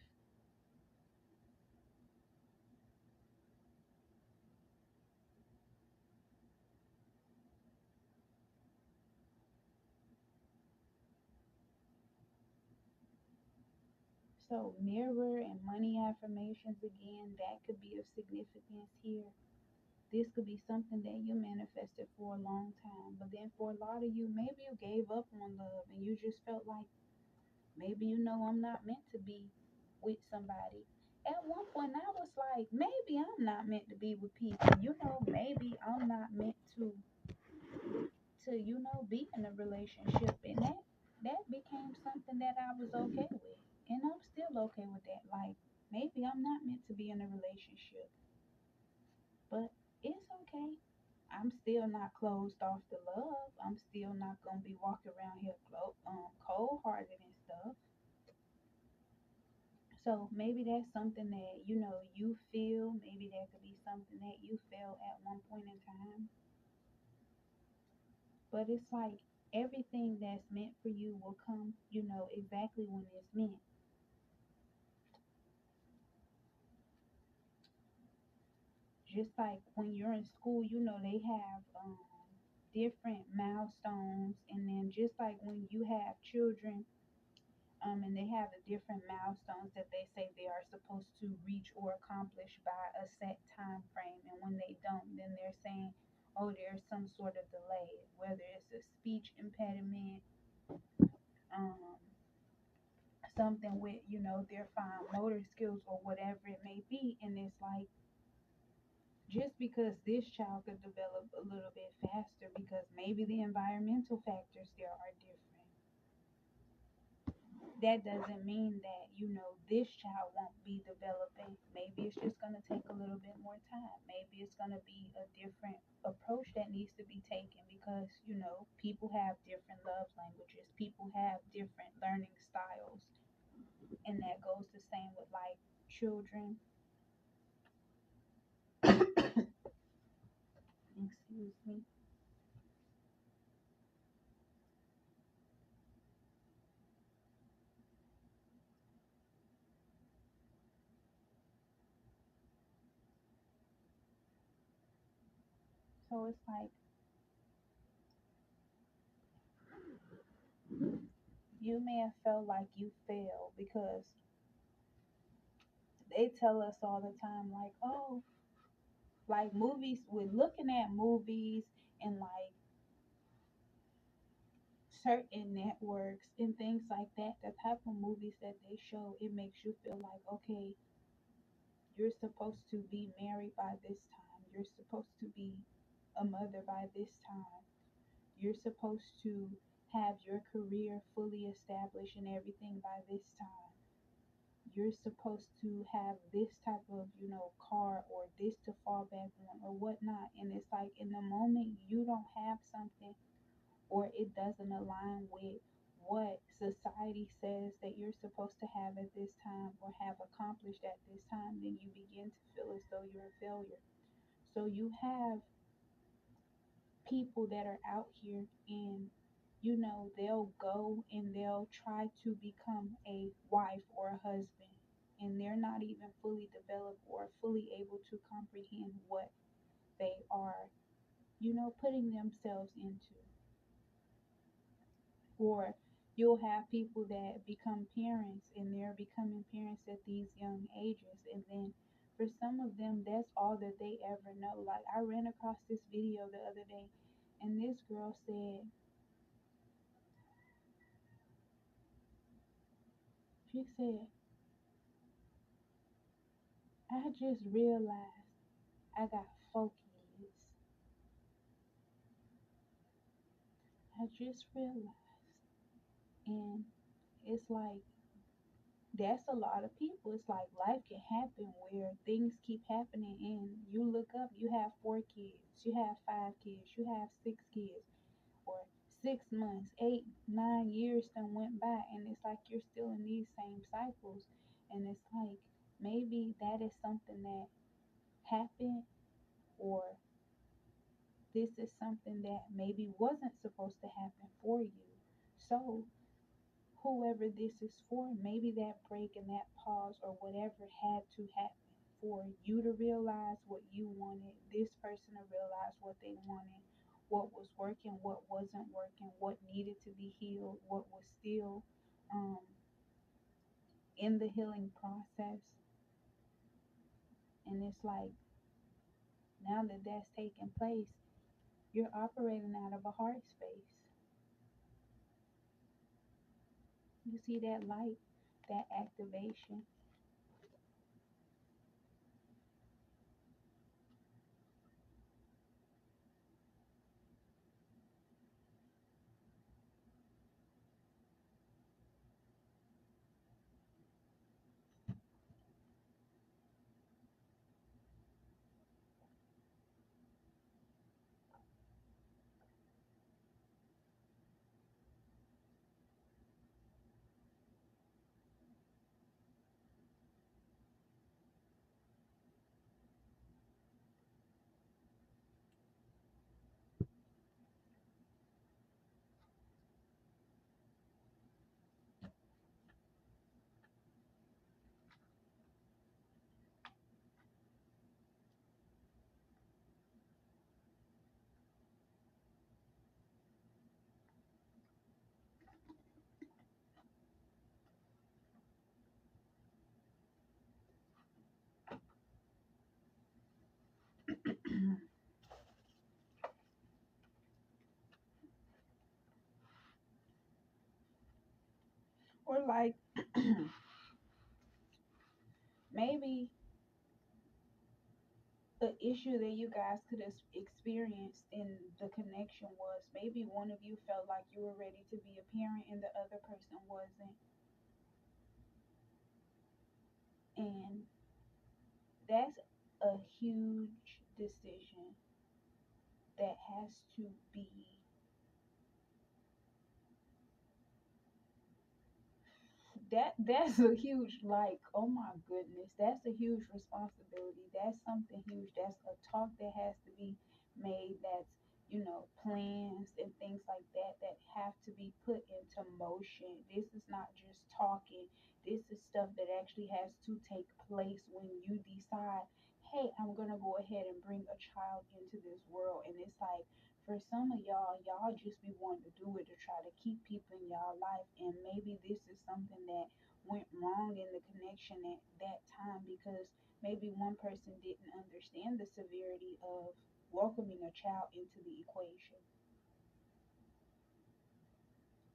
So, mirror and money affirmations again, that could be of significance here. This could be something that you manifested for a long time. But then for a lot of you, maybe you gave up on love and you just felt like maybe I'm not meant to be with somebody. At one point I was like, maybe I'm not meant to be with people. Maybe I'm not meant to be in a relationship. And that became something that I was okay with. And I'm still okay with that. Like maybe I'm not meant to be in a relationship. But it's okay. I'm still not closed off to love. I'm still not gonna be walking around here cold hearted and stuff. So maybe that's something that you feel. Maybe that could be something that you felt at one point in time. But it's like everything that's meant for you will come, exactly when it's meant. Just like when you're in school, they have different milestones, and then just like when you have children, and they have the different milestones that they say they are supposed to reach or accomplish by a set time frame. And when they don't, then they're saying, oh, there's some sort of delay, whether it's a speech impediment, um, something with, their fine motor skills or whatever it may be. And it's like, just because this child could develop a little bit faster because maybe the environmental factors there are different, that doesn't mean that, this child won't be developing. Maybe it's just going to take a little bit more time. Maybe it's going to be a different approach that needs to be taken because, people have different love languages, people have different learning styles, and that goes the same with like children. Excuse me. So it's like you may have felt like you failed because they tell us all the time, like, oh, like movies, we're looking at movies and like certain networks and things like that, the type of movies that they show, it makes you feel like, okay, you're supposed to be married by this time, you're supposed to be a mother by this time, you're supposed to have your career fully established and everything by this time, you're supposed to have this type of, car or this to fall back on or whatnot. And it's like in the moment you don't have something or it doesn't align with what society says that you're supposed to have at this time or have accomplished at this time, then you begin to feel as though you're a failure. So you have people that are out here and they'll go and they'll try to become a wife or a husband, and they're not even fully developed or fully able to comprehend what they are, putting themselves into. Or you'll have people that become parents and they're becoming parents at these young ages, and then for some of them that's all that they ever know. Like I ran across this video the other day, and this girl said, she said, I just realized I got 4 kids. I just realized. And it's like, that's a lot of people. It's like life can happen where things keep happening, and you look up, you have 4 kids, you have 5 kids, you have 6 kids, or 6 months, 8, 9 years then went by, and it's like you're still in these same cycles. And it's like maybe that is something that happened, or this is something that maybe wasn't supposed to happen for you. So, whoever this is for, maybe that break and that pause or whatever had to happen for you to realize what you wanted, this person to realize what they wanted, what was working, what wasn't working, what needed to be healed, what was still um, in the healing process. And it's like, now that that's taking place, you're operating out of a heart space. You see that light, that activation. Or like maybe the issue that you guys could have experienced in the connection was maybe one of you felt like you were ready to be a parent and the other person wasn't. And that's a huge decision that has to be that's a huge, like, oh my goodness, that's a huge responsibility. That's something huge. That's a talk that has to be made. That's, plans and things like that that have to be put into motion. This is not just talking. This is stuff that actually has to take place when you decide, hey, I'm gonna go ahead and bring a child into this world. And it's like, for some of y'all just be wanting to do it to try to keep people in y'all life. And maybe this is something that went wrong in the connection at that time because maybe one person didn't understand the severity of welcoming a child into the equation.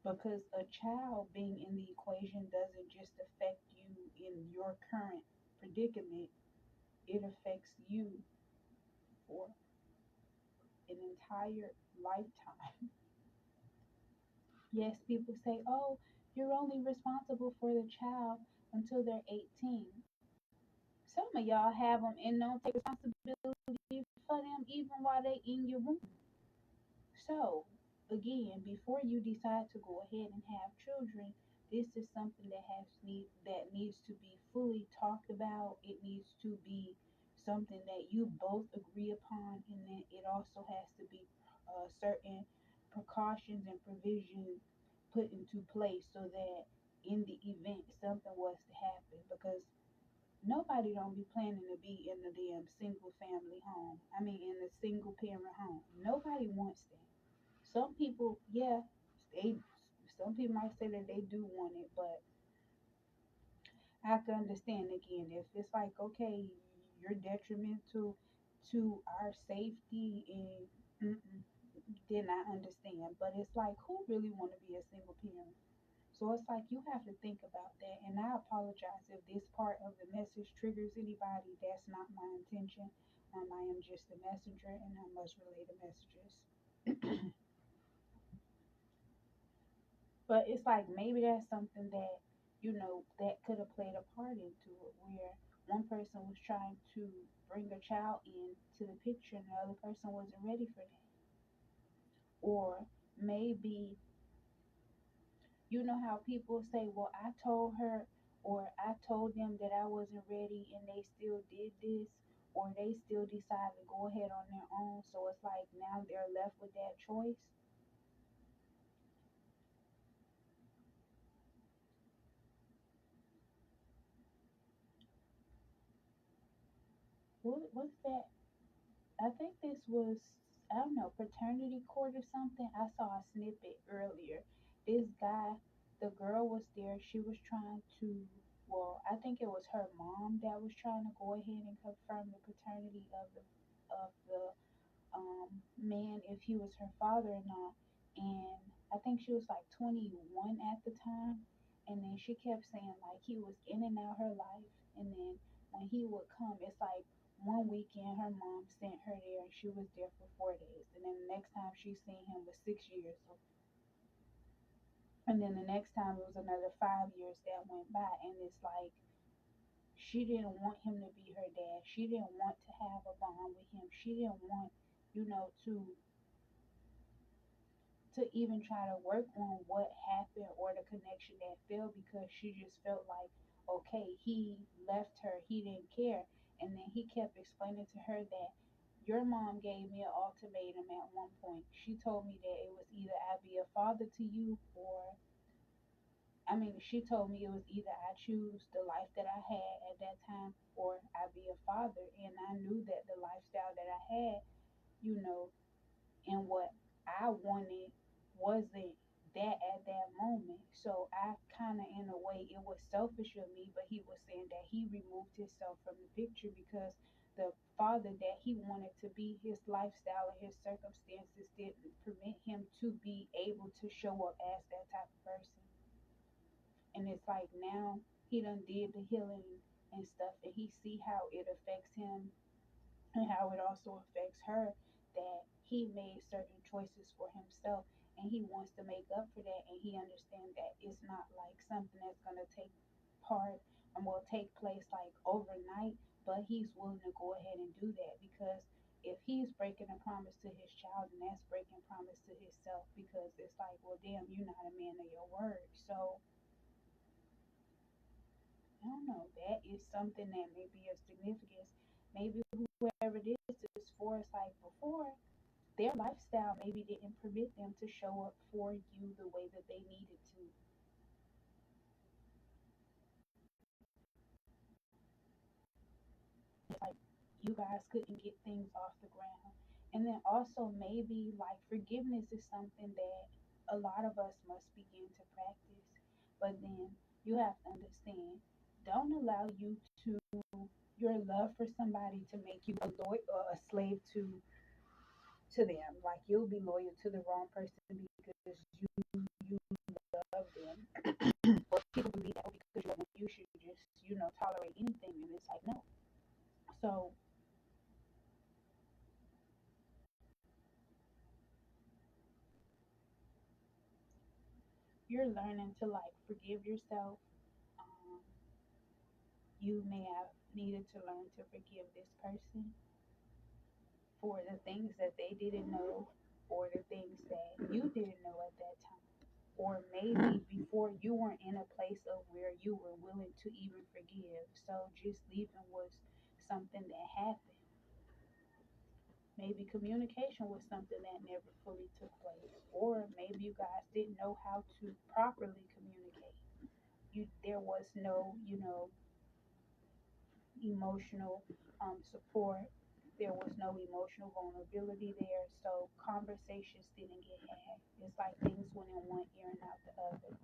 Because a child being in the equation doesn't just affect you in your current predicament, it affects you for an entire lifetime. Yes, people say, oh, you're only responsible for the child until they're 18. Some of y'all have them and don't take responsibility for them even while they in your womb. So, again, before you decide to go ahead and have children, this is something that needs to be fully talked about. It needs to be something that you both agree upon, and then it also has to be certain precautions and provisions put into place so that in the event something was to happen, because nobody don't be planning to be in the damn single family home. I mean, in the single parent home. Nobody wants that. Some people, yeah, they. Some people might say that they do want it, but I can understand again if it's like, okay, you're detrimental to our safety, and then I understand. But it's like, who really want to be a single parent? So it's like you have to think about that. And I apologize if this part of the message triggers anybody. That's not my intention. I am just a messenger, and I must relay the messages. But it's like maybe that's something that, that could have played a part into it, where one person was trying to bring a child into the picture and the other person wasn't ready for that. Or maybe, you know how people say, well, I told her or I told them that I wasn't ready and they still did this, or they still decided to go ahead on their own. So it's like now they're left with that choice. What's that? I think this was, I don't know, paternity court or something. I saw a snippet earlier. This guy, the girl was there. She was trying to, well, I think it was her mom that was trying to go ahead and confirm the paternity of the man, if he was her father or not. And I think she was like 21 at the time. And then she kept saying like he was in and out her life. And then when he would come, it's like one weekend her mom sent her there and she was there for 4 days. And then the next time she seen him was 6 years. So, and then the next time it was another 5 years that went by. And it's like she didn't want him to be her dad. She didn't want to have a bond with him. She didn't want, to even try to work on what happened or the connection that failed, because she just felt like, okay, he left her, he didn't care. And then he kept explaining to her that your mom gave me an ultimatum at one point. She told me that it was either I be a father to you, or I mean, she told me it was either I choose the life that I had at that time or I be a father. And I knew that the lifestyle that I had, you know, and what I wanted wasn't that at that moment. So I kind of, in a way, it was selfish of me, but he was saying that he removed himself from the picture because the father that he wanted to be, his lifestyle and his circumstances didn't permit him to be able to show up as that type of person. And it's like now he done did the healing and stuff, and he see how it affects him and how it also affects her that he made certain choices for himself and he wants to make up for that, and he understands that it's not like something that's going to take part will take place like overnight, but he's willing to go ahead and do that because if he's breaking a promise to his child, then that's breaking promise to himself, because it's like, well, damn, you're not a man of your word. So I don't know. That is something that may be of significance. Maybe whoever this is for us, like before, their lifestyle maybe didn't permit them to show up for you the way that they needed to. It's like you guys couldn't get things off the ground. And then also, maybe like forgiveness is something that a lot of us must begin to practice. But then you have to understand, don't allow you to your love for somebody to make you a loyal or a slave to them. Like you'll be loyal to the wrong person because you love them. Or people believe that because you love them, you should just tolerate anything, and it's like no. So you're learning to like forgive yourself. Um, you may have needed to learn to forgive this person for the things that they didn't know, or the things that you didn't know at that time. Or maybe before you weren't in a place of where you were willing to even forgive. So just leaving was something that happened. Maybe communication was something that never fully took place. Or maybe you guys didn't know how to properly communicate. There was no, emotional support. There was no emotional vulnerability there. So conversations didn't get had. It's like things went in one ear and out the other.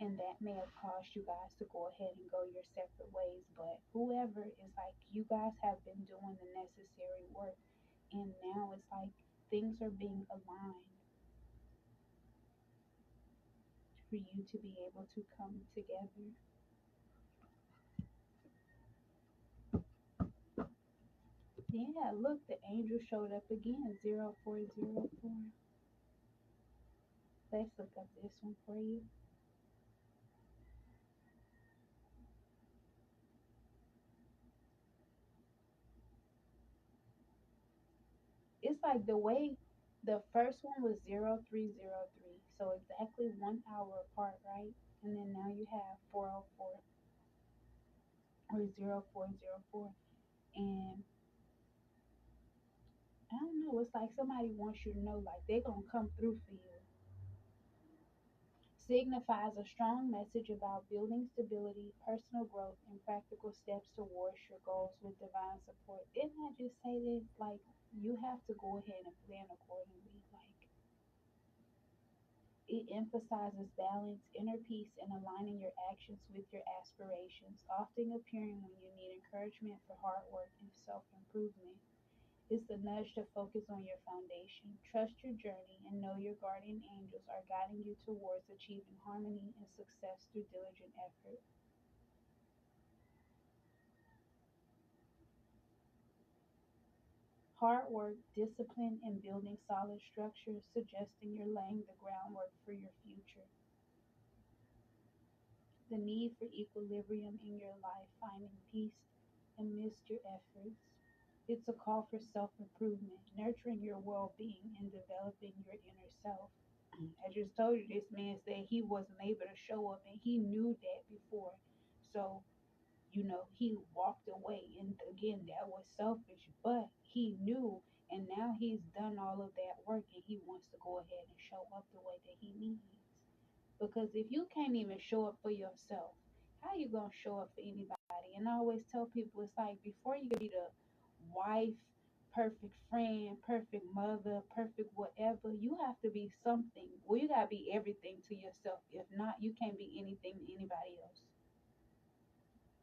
And that may have caused you guys to go ahead and go your separate ways. But whoever is like, you guys have been doing the necessary work, and now it's like things are being aligned for you to be able to come together. Yeah, look, the angel showed up again, 0404. Let's look up this one for you. It's like the way the first one was 0303, so exactly 1 hour apart, right? And then now you have 404 or 0404. And I don't know, it's like somebody wants you to know, like they're gonna come through for you. Signifies a strong message about building stability, personal growth, and practical steps towards your goals with divine support. Didn't I just say this? Like you have to go ahead and plan accordingly. Like it emphasizes balance, inner peace, and aligning your actions with your aspirations, often appearing when you need encouragement for hard work and self improvement. It's the nudge to focus on your foundation, trust your journey, and know your guardian angels are guiding you towards achieving harmony and success through diligent effort. Hard work, discipline, and building solid structures, suggesting you're laying the groundwork for your future. The need for equilibrium in your life, finding peace amidst your efforts. It's a call for self improvement, nurturing your well being, and developing your inner self. I just told you this man said he wasn't able to show up and he knew that before. So, he walked away. And again, that was selfish, but he knew. And now he's done all of that work and he wants to go ahead and show up the way that he needs. Because if you can't even show up for yourself, how you gonna show up for anybody? And I always tell people it's like before you can be the wife, perfect friend, perfect mother, perfect whatever, you have to be something. Well, you gotta be everything to yourself. If not, you can't be anything to anybody else.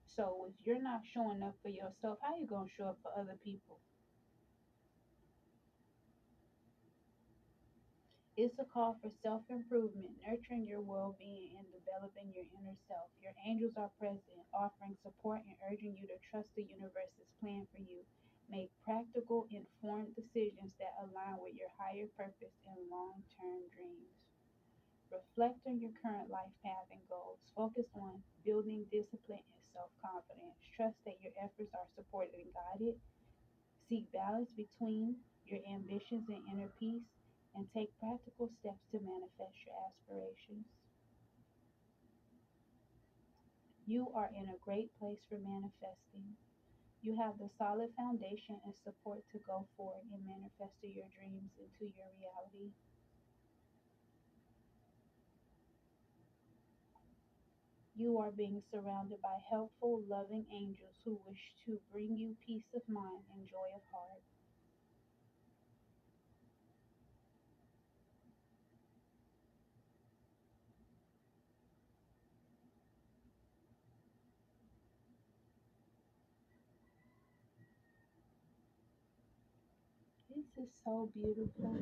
So if you're not showing up for yourself, how you gonna show up for other people? It's a call for self improvement, nurturing your well being, and developing your inner self. Your angels are present, offering support and urging you to trust the universe's plan for you. Make practical, informed decisions that align with your higher purpose and long term dreams. Reflect on your current life path and goals. Focus on building discipline and self confidence. Trust that your efforts are supported and guided. Seek balance between your ambitions and inner peace, and take practical steps to manifest your aspirations. You are in a great place for manifesting. You have the solid foundation and support to go forward and manifest your dreams into your reality. You are being surrounded by helpful, loving angels who wish to bring you peace of mind and joy of heart. This is so beautiful.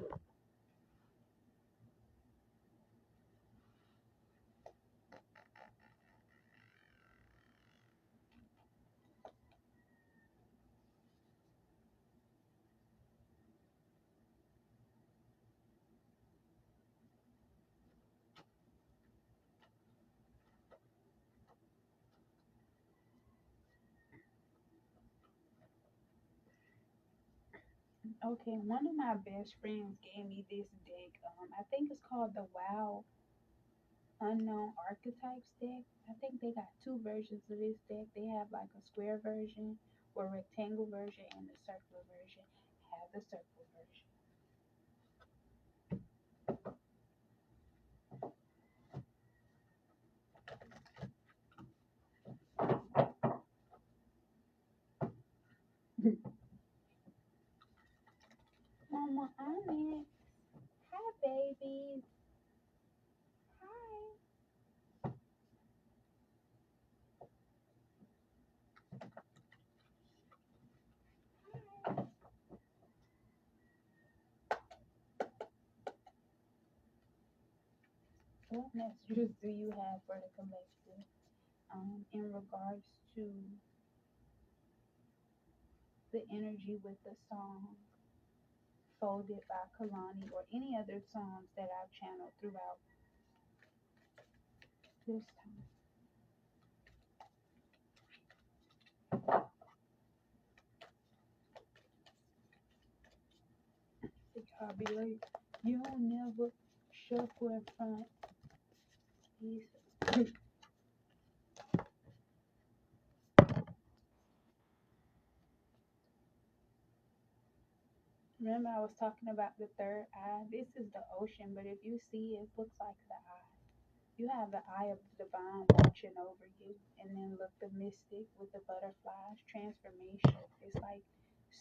Okay, one of my best friends gave me this deck. I think it's called the Wow Unknown Archetypes deck. I think they got two versions of this deck. They have like a square version or rectangle version and the circular version. Have the circle version. Mama Onyx. Hi babies. Hi. What messages do you have for the collective in regards to the energy with the song Folded by Kalani or any other songs that I've channeled throughout this time? I'll be like, you don't never shuffle in front. He's Remember, I was talking about the third eye. This is the ocean, but if you see, it looks like the eye. You have the eye of the divine watching over you, and then look the mystic with the butterflies, transformation. It's like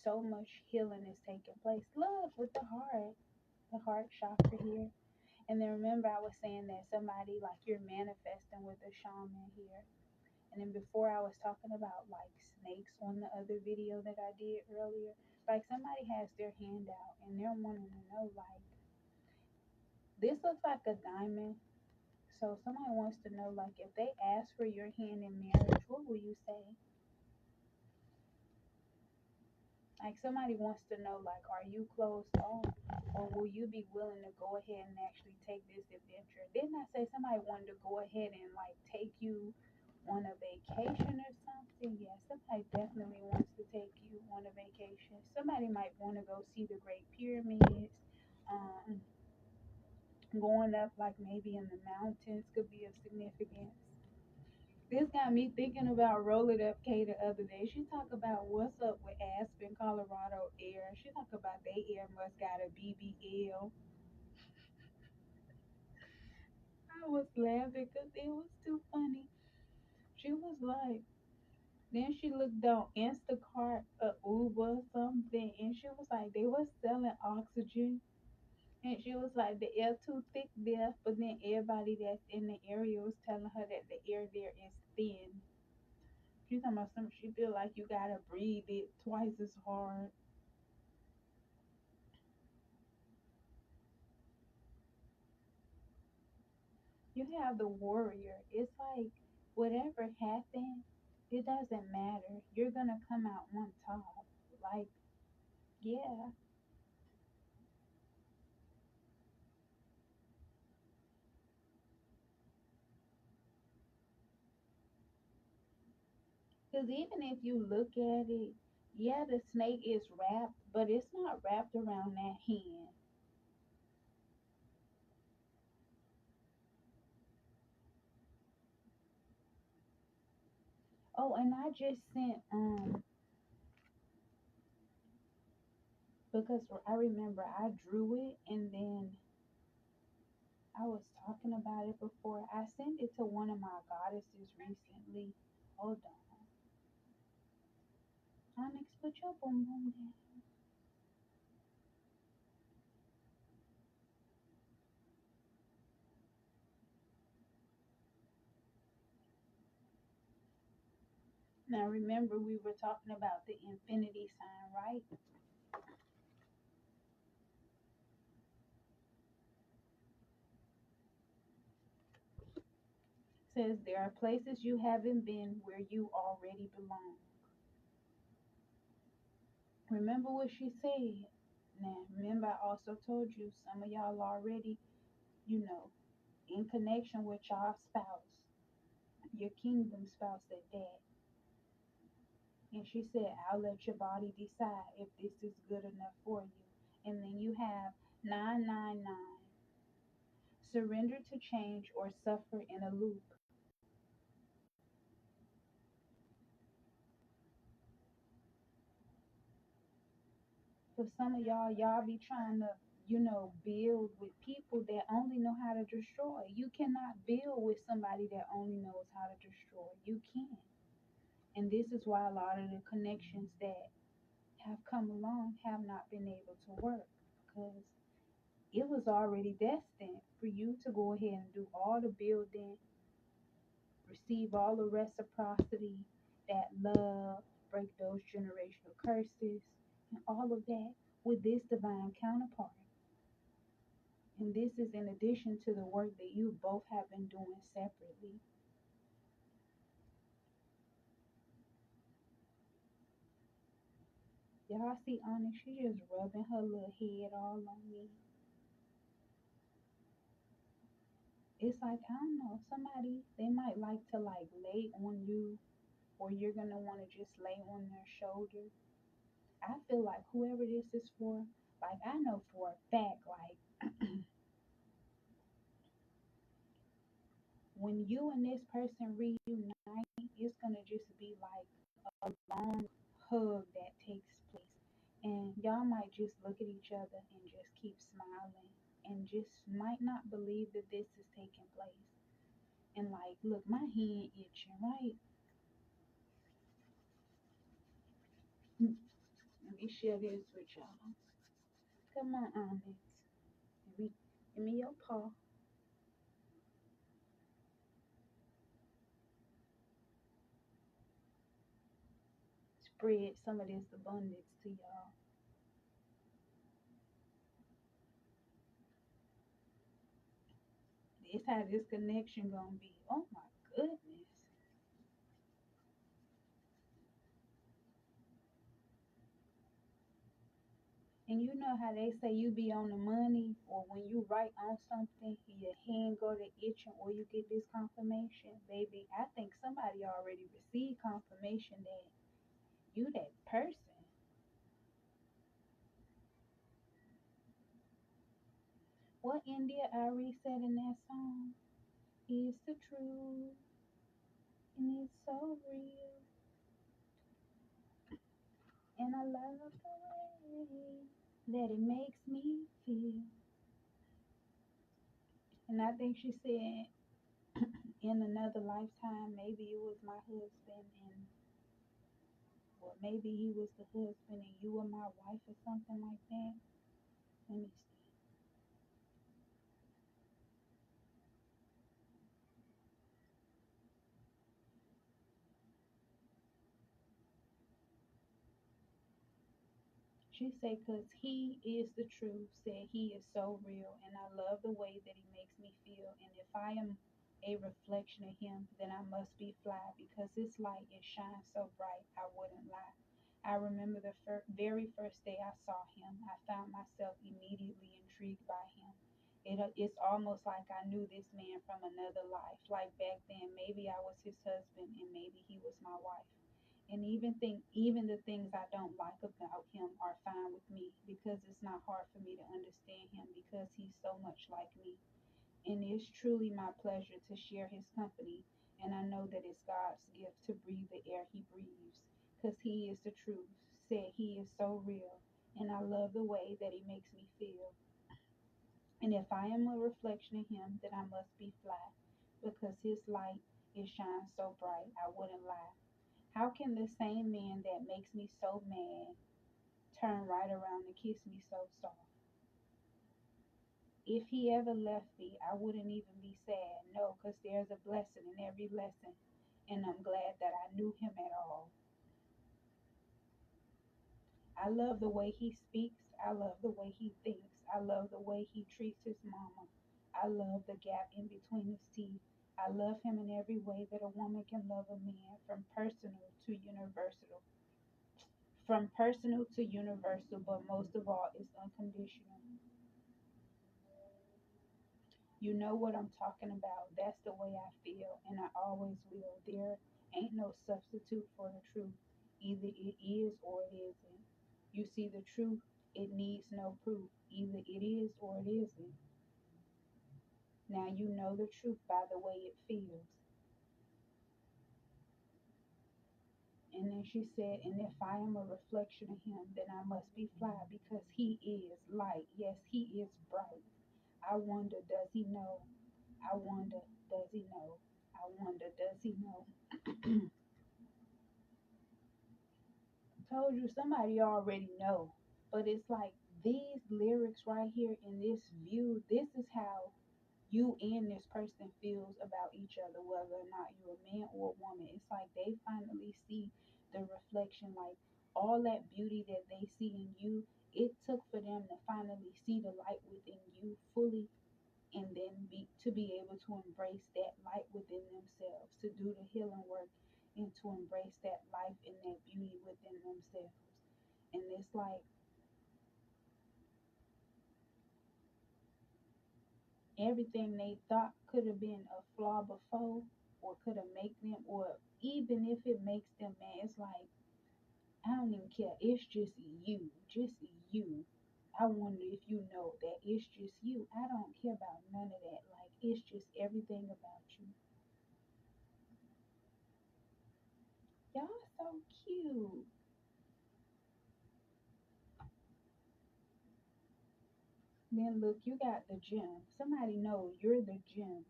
so much healing is taking place. Look with the heart chakra here. And then remember, I was saying that somebody like you're manifesting with a shaman here. And then before I was talking about like snakes on the other video that I did earlier, like somebody has their hand out and they're wanting to know like this looks like a diamond. So somebody wants to know like if they ask for your hand in marriage, what will you say? Like somebody wants to know like are you closed off or will you be willing to go ahead and actually take this adventure? Didn't I say somebody wanted to go ahead and like take you on a vacation or something? Yeah, somebody definitely wants to take you on a vacation. Somebody might want to go see the Great Pyramids. Um, Going up like maybe in the mountains could be of significance. This got me thinking about Roll It Up K the other day. She talked about what's up with Aspen, Colorado air. She talked about they air must got a BBL. I was laughing because it was too funny. She was like, then she looked on Instacart, Uber, something, and she was like, they was selling oxygen. And she was like, the air too thick there, but then everybody that's in the area was telling her that the air there is thin. She's talking about something she feel like you gotta breathe it twice as hard. You have the warrior. It's like whatever happened, it doesn't matter. You're gonna come out on top. Like, yeah. Because even if you look at it, yeah, the snake is wrapped, but it's not wrapped around that hand. Oh, and I just sent because I remember I drew it and then I was talking about it before. I sent it to one of my goddesses recently. Hold on. Onyx, put your boom boom down. Now remember we were talking about the infinity sign, right? Says there are places you haven't been where you already belong. Remember what she said. Now remember I also told you some of y'all already, you know, in connection with y'all spouse, your kingdom spouse at that. And she said, I'll let your body decide if this is good enough for you. And then you have 999, surrender to change or suffer in a loop. For some of y'all, y'all be trying to, build with people that only know how to destroy. You cannot build with somebody that only knows how to destroy. You can't. And this is why a lot of the connections that have come along have not been able to work because it was already destined for you to go ahead and do all the building, receive all the reciprocity, that love, break those generational curses, and all of that with this divine counterpart. And this is in addition to the work that you both have been doing separately. Y'all see Onyx, she just rubbing her little head all on me. It's like, I don't know, somebody, they might like to like lay on you, or you're gonna want to just lay on their shoulder. I feel like whoever this is for, like I know for a fact, like when you and this person reunite, it's gonna just be like a long hug that takes place. And y'all might just look at each other and just keep smiling and just might not believe that this is taking place. And like, look, my hand itching, right? Let me share this with y'all. Come on, Onyx. Give me your paw. Spread some of this abundance to y'all. This how this connection gonna be. Oh my goodness. And you know how they say you be on the money, or when you write on something, your hand go to itching, or you get this confirmation, baby. I think somebody already received confirmation that you that person. What India Ari said in that song is the truth, and it's so real, and I love the way that it makes me feel. And I think she said in another lifetime, maybe it was my husband, and or maybe he was the husband and you were my wife or something like that. Let me see. She said, because he is the truth, said he is so real, and I love the way that he makes me feel. And if I am a reflection of him, then I must be fly, because his light, it shines so bright, I wouldn't lie. I remember the very first day I saw him, I found myself immediately intrigued by him. It's almost like I knew this man from another life. Like back then, maybe I was his husband and maybe he was my wife. And even the things I don't like about him are fine with me because it's not hard for me to understand him because he's so much like me. And it's truly my pleasure to share his company. And I know that it's God's gift to breathe the air he breathes because he is the truth. Said he is so real. And I love the way that he makes me feel. And if I am a reflection of him, then I must be fly because his light, it shines so bright, I wouldn't lie. How can the same man that makes me so mad turn right around and kiss me so soft? If he ever left me, I wouldn't even be sad. No, because there's a blessing in every lesson. And I'm glad that I knew him at all. I love the way he speaks. I love the way he thinks. I love the way he treats his mama. I love the gap in between his teeth. I love him in every way that a woman can love a man, from personal to universal, but most of all, it's unconditional. You know what I'm talking about. That's the way I feel, and I always will. There ain't no substitute for the truth. Either it is or it isn't. You see, the truth, it needs no proof. Either it is or it isn't. Now you know the truth by the way it feels. And then she said, and if I am a reflection of him, then I must be fly because he is light. Yes, he is bright. I wonder, does he know? I wonder, does he know? I wonder, does he know? Told you somebody already know. But it's like these lyrics right here in this view, this is how you and this person feels about each other, whether or not you're a man or a woman. It's like they finally see the reflection, like all that beauty that they see in you. It took for them to finally see the light within you fully and then be able to embrace that light within themselves, to do the healing work and to embrace that life and that beauty within themselves. And it's like everything they thought could have been a flaw before or could have made them, or even if it makes them mad, it's like I don't even care. It's just you. I wonder if you know that it's just you. I don't care about none of that. Like it's just everything about you. Y'all so cute. Then look, you got the gym. Somebody knows you're the gym.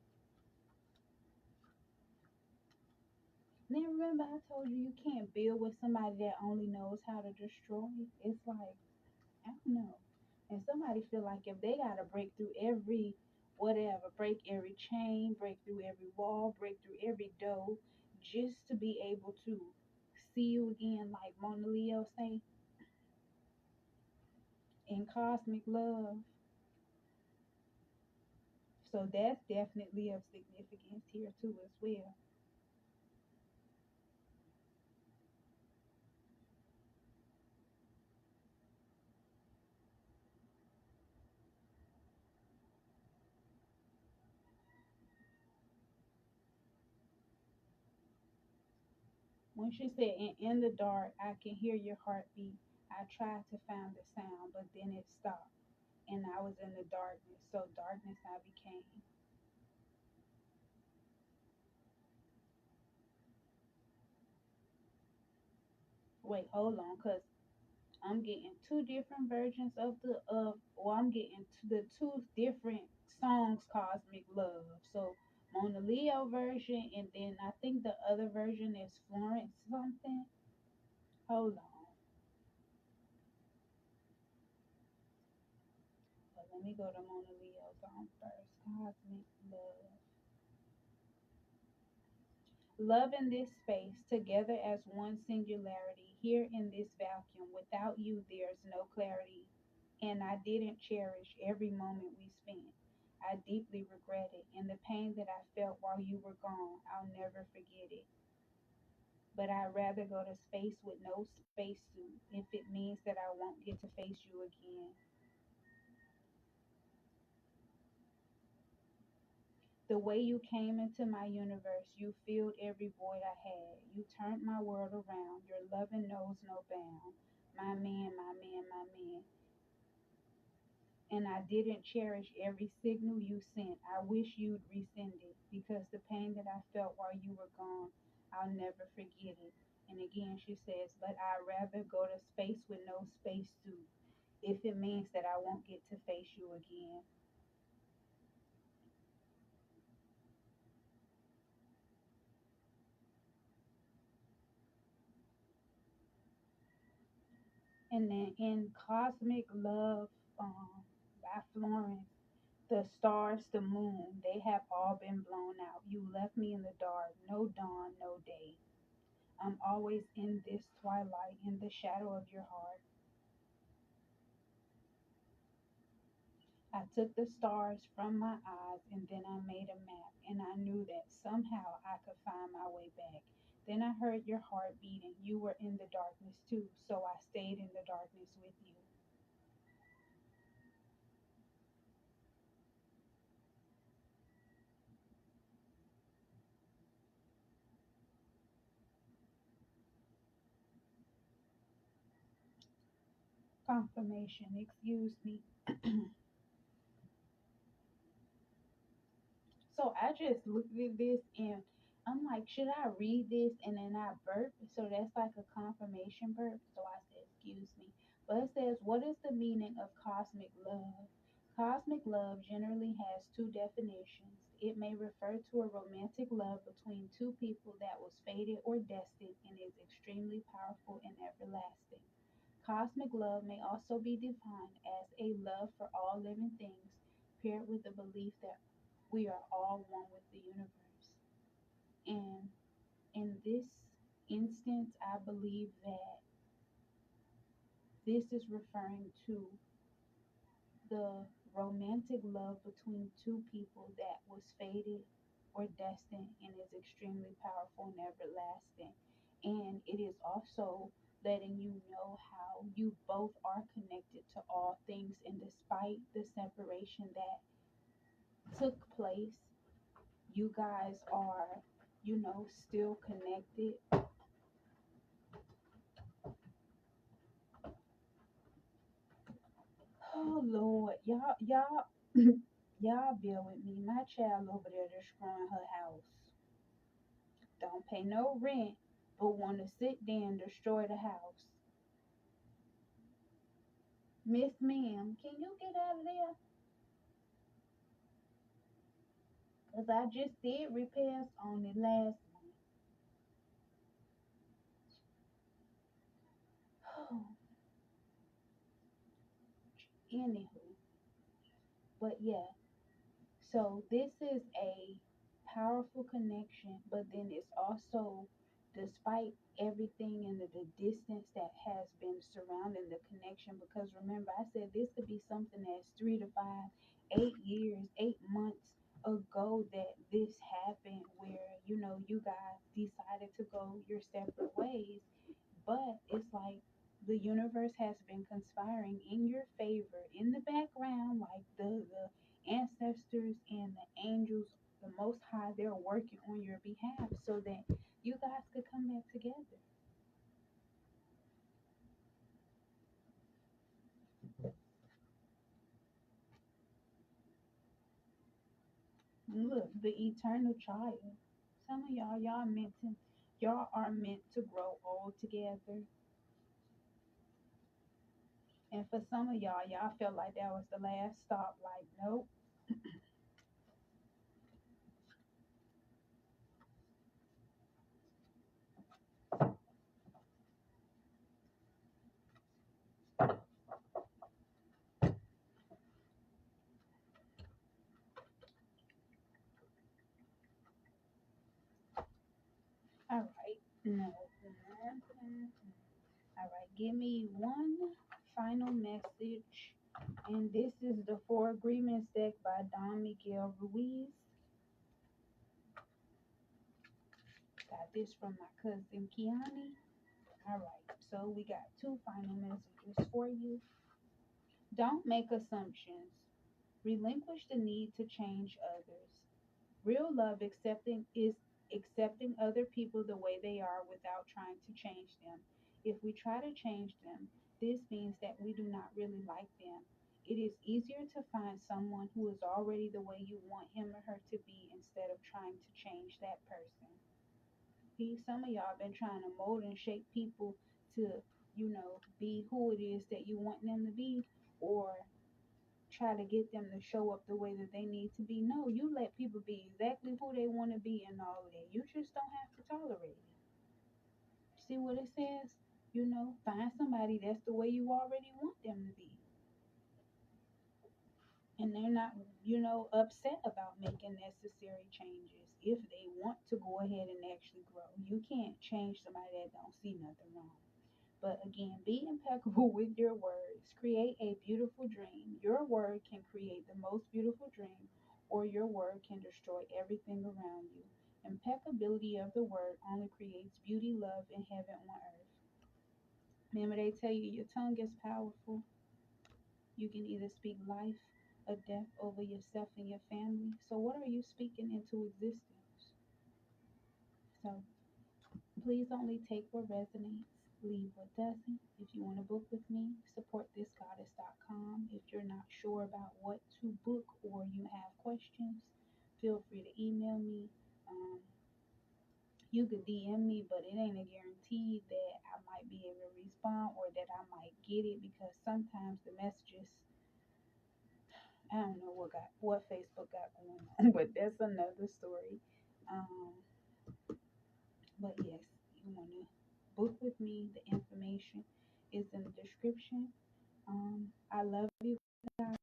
Then remember I told you you can't build with somebody that only knows how to destroy. It's like I don't know. And somebody feel like if they gotta break through every whatever, break every chain, break through every wall, break through every door, just to be able to see you again, like Mona Leo say, in cosmic love. So that's definitely of significance here too as well. When she said, in the dark, I can hear your heartbeat. I tried to find the sound, but then it stopped. And I was in the darkness. So darkness I became. Wait, hold on, because I'm getting two different versions I'm getting the two different songs, Cosmic Love. So Mona Leo version, and then I think the other version is Florence something. Hold on. But let me go to Mona Leo song first. Cosmic Love. Love in this space, together as one singularity, here in this vacuum. Without you, there's no clarity. And I didn't cherish every moment we spent. I deeply regret it, and the pain that I felt while you were gone, I'll never forget it. But I'd rather go to space with no spacesuit if it means that I won't get to face you again. The way you came into my universe, you filled every void I had. You turned my world around. Your loving knows no bound. My man, my man, my man. And I didn't cherish every signal you sent. I wish you'd resend it because the pain that I felt while you were gone, I'll never forget it. And again, she says, but I'd rather go to space with no spacesuit if it means that I won't get to face you again. And then in Cosmic Love by Florence, the stars, the moon, they have all been blown out. You left me in the dark, no dawn, no day. I'm always in this twilight, in the shadow of your heart. I took the stars from my eyes and then I made a map, and I knew that somehow I could find my way back. Then I heard your heart beating. You were in the darkness too, so I stayed in the darkness with you. Confirmation, excuse me. So I just looked at this and I'm like, should I read this? And then I burp. So that's like a confirmation burp. So I said, excuse me. But it says, what is the meaning of cosmic love? Cosmic love generally has two definitions. It may refer to a romantic love between two people that was fated or destined and is extremely powerful and everlasting. Cosmic love may also be defined as a love for all living things, paired with the belief that we are all one with the universe. And in this instance, I believe that this is referring to the romantic love between two people that was fated or destined and is extremely powerful and everlasting. And it is also letting you know how you both are connected to all things, and despite the separation that took place, you guys are, still connected. Oh Lord, y'all bear with me. My child over there destroying her house. Don't pay no rent, but want to sit there and destroy the house. Miss Ma'am, can you get out of there? Cause I just did repairs on the last one. Anywho, but yeah, so this is a powerful connection, but then it's also, despite everything and the distance that has been surrounding the connection, because remember, I said this could be something that's 3 to 5, 8 years, 8 months ago that this happened, where, you guys decided to go your separate ways. But it's like the universe has been conspiring in your favor in the background, like the ancestors and the angels, the Most High, they're working on your behalf so that you guys could come back together. Look, the eternal child. Some of y'all are meant to grow old together. And for some of y'all felt like that was the last stop. Like, nope. No. All right, give me one final message. And this is the Four Agreements deck by Don Miguel Ruiz. Got this from my cousin Kiani. All right, so we got two final messages for you. Don't make assumptions. Relinquish the need to change others. Real love accepting is accepting other people the way they are without trying to change them. If we try to change them, this means that we do not really like them. It is easier to find someone who is already the way you want him or her to be instead of trying to change that person. See, some of y'all been trying to mold and shape people to, be who it is that you want them to be, or try to get them to show up the way that they need to be. No, you let people be exactly who they want to be and all of that. You just don't have to tolerate it. See what it says? Find somebody that's the way you already want them to be. And they're not, upset about making necessary changes if they want to go ahead and actually grow. You can't change somebody that don't see nothing wrong. But again, be impeccable with your words. Create a beautiful dream. Your word can create the most beautiful dream, or your word can destroy everything around you. Impeccability of the word only creates beauty, love, and heaven on earth. Remember, they tell you your tongue is powerful. You can either speak life or death over yourself and your family. So, what are you speaking into existence? So, please only take what resonates, leave what doesn't. If you want to book with me, supportthisgoddess.com. If you're not sure about what to book or you have questions, feel free to email me. Um, you could DM me, but it ain't a guarantee that I might be able to respond or that I might get it because sometimes the messages, I don't know what Facebook got going on, but that's another story. Um, But yes, you want to book with me. The information is in the description. I love you guys.